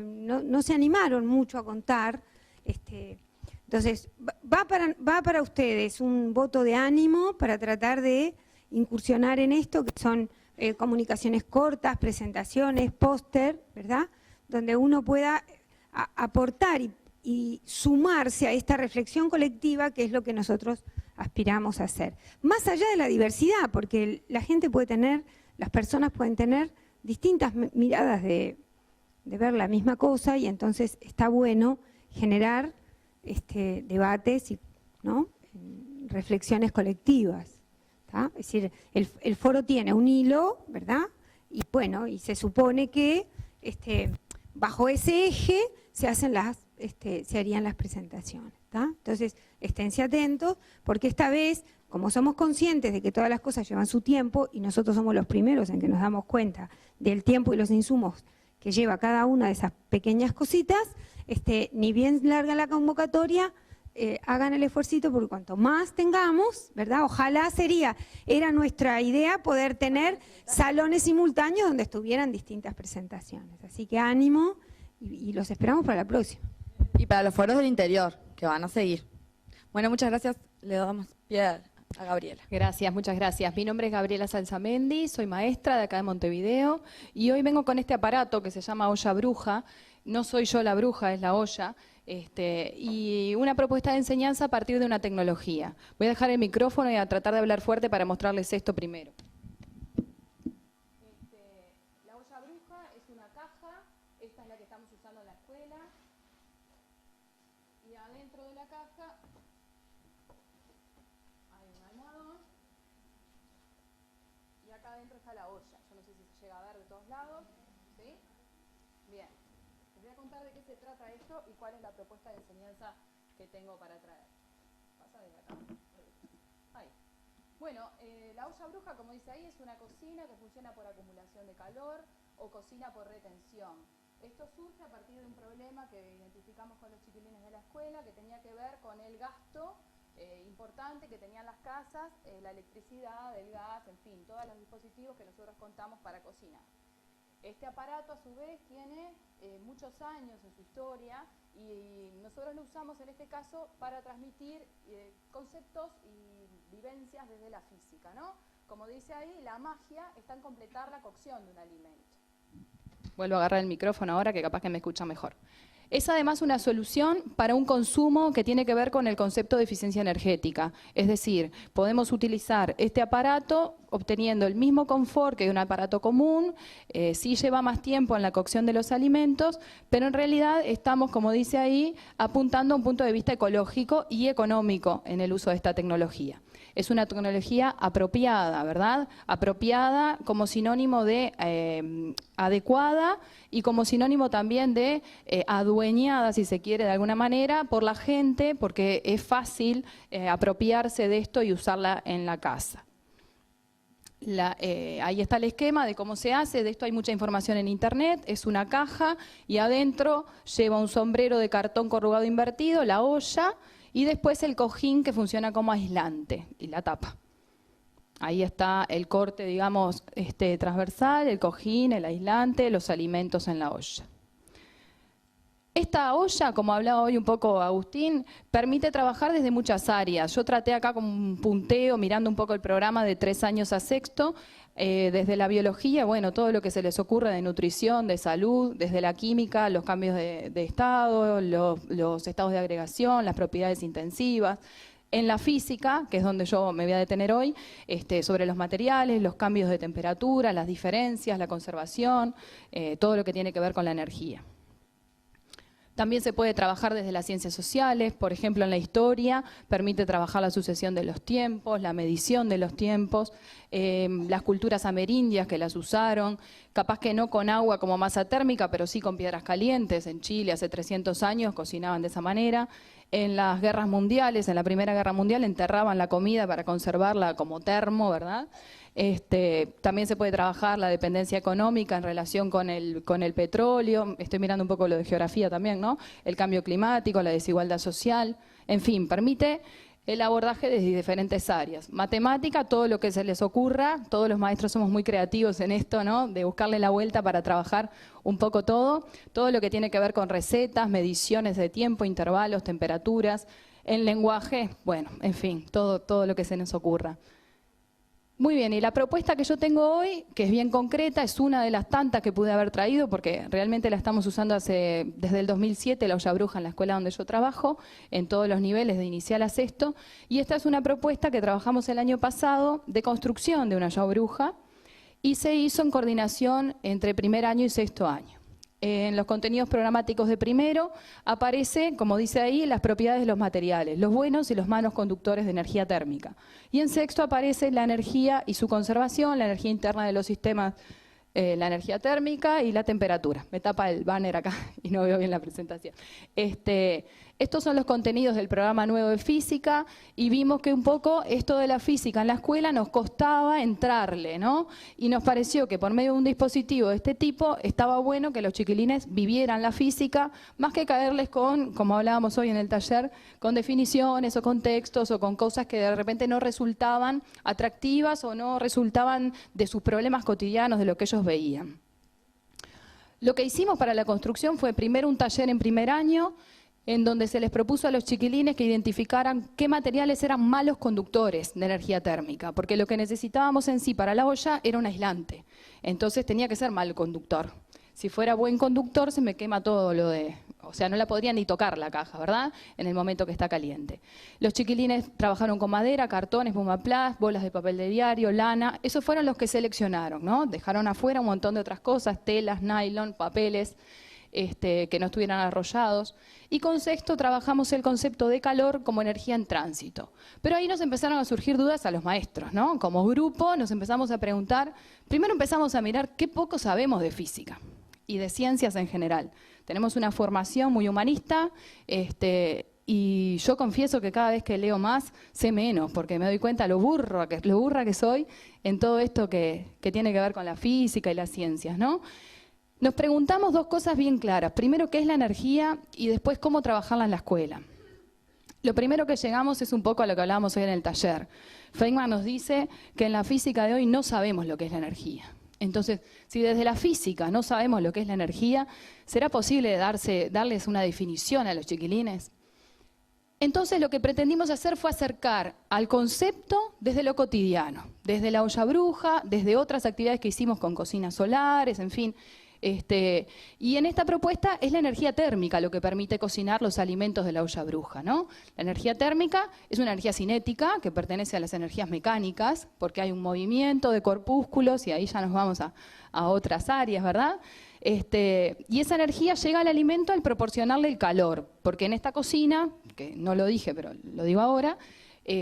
B: no se animaron mucho a contar. Entonces, va para ustedes un voto de ánimo para tratar de incursionar en esto, que son comunicaciones cortas, presentaciones, póster, ¿verdad? Donde uno pueda aportar y sumarse a esta reflexión colectiva, que es lo que nosotros aspiramos a hacer. Más allá de la diversidad, porque la gente puede tener, las personas pueden tener distintas miradas de ver la misma cosa, y entonces está bueno generar debates y, ¿no? Reflexiones colectivas. ¿Tá? Es decir, el foro tiene un hilo, ¿verdad? Y bueno, y se supone que bajo ese eje se harían las presentaciones. ¿Tá? Entonces, esténse atentos, porque esta vez, como somos conscientes de que todas las cosas llevan su tiempo, y nosotros somos los primeros en que nos damos cuenta del tiempo y los insumos que lleva cada una de esas pequeñas cositas, ni bien larga la convocatoria, hagan el esfuercito, porque cuanto más tengamos, ¿verdad? Ojalá era nuestra idea poder tener salones simultáneos donde estuvieran distintas presentaciones. Así que ánimo y los esperamos para la próxima.
C: Y para los foros del interior, que van a seguir. Bueno, muchas gracias. Le damos pie a Gabriela.
G: Gracias, muchas gracias. Mi nombre es Gabriela Salzamendi, soy maestra de acá de Montevideo y hoy vengo con este aparato que se llama olla bruja. No soy yo la bruja, es la olla. Y una propuesta de enseñanza a partir de una tecnología. Voy a dejar el micrófono y a tratar de hablar fuerte para mostrarles esto primero. La olla bruja es una caja, esta es la que estamos usando en la escuela, y adentro de la caja hay un almohadón, y acá adentro está la olla. Yo no sé si se llega a ver de todos lados, ¿sí? Bien. Les voy a contar de qué se trata esto y cuál es la propuesta de enseñanza que tengo para traer. Pasa de acá. Ahí. Bueno, la olla bruja, como dice ahí, es una cocina que funciona por acumulación de calor o cocina por retención. Esto surge a partir de un problema que identificamos con los chiquilines de la escuela, que tenía que ver con el gasto importante que tenían las casas, la electricidad, el gas, en fin, todos los dispositivos que nosotros contamos para cocinar. Este aparato, a su vez, tiene muchos años en su historia y nosotros lo usamos en este caso para transmitir conceptos y vivencias desde la física, ¿no? Como dice ahí, la magia está en completar la cocción de un alimento. Vuelvo a agarrar el micrófono ahora que capaz que me escucha mejor. Es además una solución para un consumo que tiene que ver con el concepto de eficiencia energética. Es decir, podemos utilizar este aparato obteniendo el mismo confort que un aparato común, sí lleva más tiempo en la cocción de los alimentos, pero en realidad estamos, como dice ahí, apuntando a un punto de vista ecológico y económico en el uso de esta tecnología. Es una tecnología apropiada, ¿verdad? Apropiada como sinónimo de adecuada y como sinónimo también de adueñada, si se quiere, de alguna manera, por la gente, porque es fácil apropiarse de esto y usarla en la casa. Ahí está el esquema de cómo se hace, de esto hay mucha información en internet, es una caja y adentro lleva un sombrero de cartón corrugado invertido, la olla, y después el cojín que funciona como aislante y la tapa. Ahí está el corte, digamos, transversal, el cojín, el aislante, los alimentos en la olla. Esta olla, como hablaba hoy un poco Agustín, permite trabajar desde muchas áreas. Yo traté acá con un punteo, mirando un poco el programa de 3 años a sexto, desde la biología, bueno, todo lo que se les ocurre de nutrición, de salud, desde la química, los cambios de estado, los estados de agregación, las propiedades intensivas. En la física, que es donde yo me voy a detener hoy, sobre los materiales, los cambios de temperatura, las diferencias, la conservación, todo lo que tiene que ver con la energía. También se puede trabajar desde las ciencias sociales, por ejemplo en la historia, permite trabajar la sucesión de los tiempos, la medición de los tiempos, las culturas amerindias que las usaron, capaz que no con agua como masa térmica, pero sí con piedras calientes. En Chile hace 300 años cocinaban de esa manera. En las guerras mundiales, en la Primera Guerra Mundial, enterraban la comida para conservarla como termo, ¿verdad? También se puede trabajar la dependencia económica en relación con el petróleo. Estoy mirando un poco lo de geografía también, ¿no? El cambio climático, la desigualdad social. En fin, permite el abordaje desde diferentes áreas. Matemática, todo lo que se les ocurra. Todos los maestros somos muy creativos en esto, ¿no? De buscarle la vuelta para trabajar un poco todo. Todo lo que tiene que ver con recetas, mediciones de tiempo, intervalos, temperaturas. En lenguaje, bueno, en fin, todo lo que se nos ocurra. Muy bien, y la propuesta que yo tengo hoy, que es bien concreta, es una de las tantas que pude haber traído, porque realmente la estamos usando desde el 2007, la olla bruja en la escuela donde yo trabajo, en todos los niveles, de inicial a sexto, y esta es una propuesta que trabajamos el año pasado de construcción de una olla bruja, y se hizo en coordinación entre primer año y sexto año. En los contenidos programáticos de primero aparece, como dice ahí, las propiedades de los materiales, los buenos y los malos conductores de energía térmica. Y en sexto aparece la energía y su conservación, la energía interna de los sistemas, la energía térmica y la temperatura. Me tapa el banner acá y no veo bien la presentación. Estos son los contenidos del programa nuevo de física y vimos que un poco esto de la física en la escuela nos costaba entrarle, ¿no? Y nos pareció que por medio de un dispositivo de este tipo estaba bueno que los chiquilines vivieran la física, más que caerles con, como hablábamos hoy en el taller, con definiciones o con textos o con cosas que de repente no resultaban atractivas o no resultaban de sus problemas cotidianos, de lo que ellos veían. Lo que hicimos para la construcción fue primero un taller en primer año, en donde se les propuso a los chiquilines que identificaran qué materiales eran malos conductores de energía térmica, porque lo que necesitábamos en sí para la olla era un aislante, entonces tenía que ser mal conductor. Si fuera buen conductor se me quema todo lo de... O sea, no la podría ni tocar la caja, ¿verdad? En el momento que está caliente. Los chiquilines trabajaron con madera, cartón, espumaplast, bolas de papel de diario, lana. Esos fueron los que seleccionaron, ¿no? Dejaron afuera un montón de otras cosas, telas, nylon, papeles, que no estuvieran arrollados. Y con sexto trabajamos el concepto de calor como energía en tránsito. Pero ahí nos empezaron a surgir dudas a los maestros, ¿no? Como grupo nos empezamos a preguntar, primero empezamos a mirar qué poco sabemos de física y de ciencias en general. Tenemos una formación muy humanista, y yo confieso que cada vez que leo más sé menos, porque me doy cuenta lo burra que soy en todo esto que tiene que ver con la física y las ciencias, ¿no? Nos preguntamos dos cosas bien claras. Primero, ¿qué es la energía? Y después, ¿cómo trabajarla en la escuela? Lo primero que llegamos es un poco a lo que hablábamos hoy en el taller. Feynman nos dice que en la física de hoy no sabemos lo que es la energía. Entonces, si desde la física no sabemos lo que es la energía, ¿será posible darles una definición a los chiquilines? Entonces lo que pretendimos hacer fue acercar al concepto desde lo cotidiano, desde la olla bruja, desde otras actividades que hicimos con cocinas solares, en fin. Y en esta propuesta es la energía térmica lo que permite cocinar los alimentos de la olla bruja, ¿no? La energía térmica es una energía cinética que pertenece a las energías mecánicas, porque hay un movimiento de corpúsculos y ahí ya nos vamos a otras áreas, ¿verdad? Y esa energía llega al alimento al proporcionarle el calor, porque en esta cocina, que no lo dije pero lo digo ahora,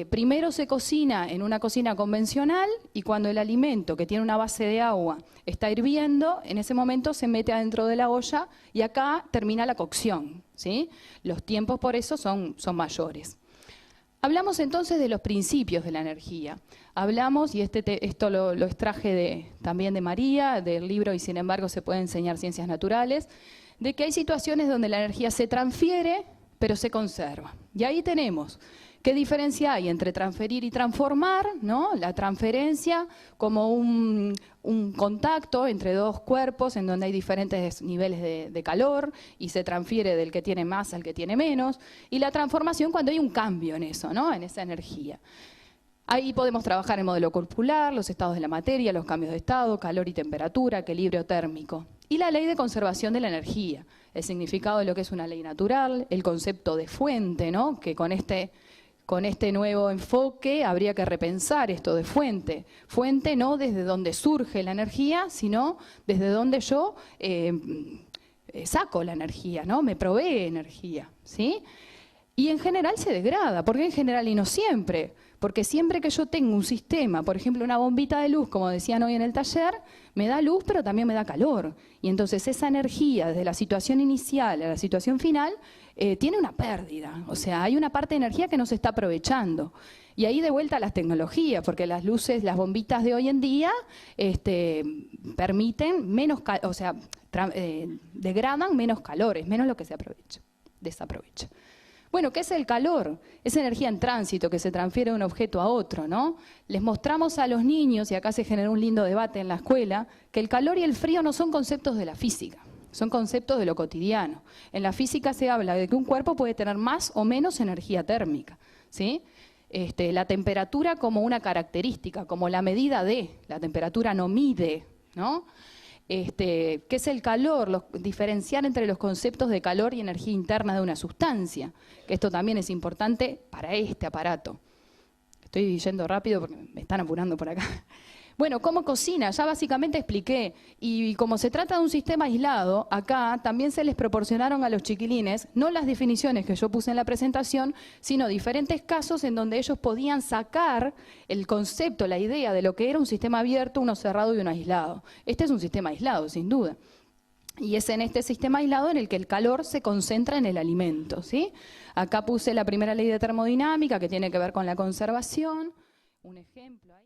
G: primero se cocina en una cocina convencional y cuando el alimento, que tiene una base de agua, está hirviendo, en ese momento se mete adentro de la olla y acá termina la cocción, ¿sí? Los tiempos por eso son mayores. Hablamos entonces de los principios de la energía. Hablamos, y esto lo extraje también de María, del libro Y sin embargo se puede enseñar ciencias naturales, de que hay situaciones donde la energía se transfiere, pero se conserva. Y ahí tenemos qué diferencia hay entre transferir y transformar, ¿no? La transferencia como un contacto entre dos cuerpos en donde hay diferentes niveles de calor y se transfiere del que tiene más al que tiene menos, y la transformación cuando hay un cambio en eso, ¿no? En esa energía. Ahí podemos trabajar en modelo corporal, los estados de la materia, los cambios de estado, calor y temperatura, equilibrio térmico. Y la ley de conservación de la energía, el significado de lo que es una ley natural, el concepto de fuente, ¿no? Que con este nuevo enfoque habría que repensar esto de fuente. Fuente no desde donde surge la energía, sino desde donde yo saco la energía, ¿no? Me provee energía, ¿sí? Y en general se degrada, ¿por qué en general y no siempre? Porque siempre que yo tengo un sistema, por ejemplo una bombita de luz, como decían hoy en el taller, me da luz pero también me da calor. Y entonces esa energía desde la situación inicial a la situación final tiene una pérdida. O sea, hay una parte de energía que no se está aprovechando. Y ahí de vuelta a las tecnologías, porque las luces, las bombitas de hoy en día permiten menos, o sea, degradan menos calores, menos lo que se desaprovecha. Bueno, ¿qué es el calor? Es energía en tránsito que se transfiere de un objeto a otro, ¿no? Les mostramos a los niños, y acá se generó un lindo debate en la escuela, que el calor y el frío no son conceptos de la física, son conceptos de lo cotidiano. En la física se habla de que un cuerpo puede tener más o menos energía térmica, ¿sí? La temperatura como una característica, como la medida de, la temperatura no mide, ¿no? ¿Qué es el calor? Diferenciar entre los conceptos de calor y energía interna de una sustancia, que esto también es importante para este aparato. Estoy yendo rápido porque me están apurando por acá. Bueno, ¿cómo cocina? Ya básicamente expliqué. Y como se trata de un sistema aislado, acá también se les proporcionaron a los chiquilines, no las definiciones que yo puse en la presentación, sino diferentes casos en donde ellos podían sacar el concepto, la idea de lo que era un sistema abierto, uno cerrado y uno aislado. Este es un sistema aislado, sin duda. Y es en este sistema aislado en el que el calor se concentra en el alimento, ¿sí? Acá puse la primera ley de termodinámica que tiene que ver con la conservación. Un ejemplo ahí.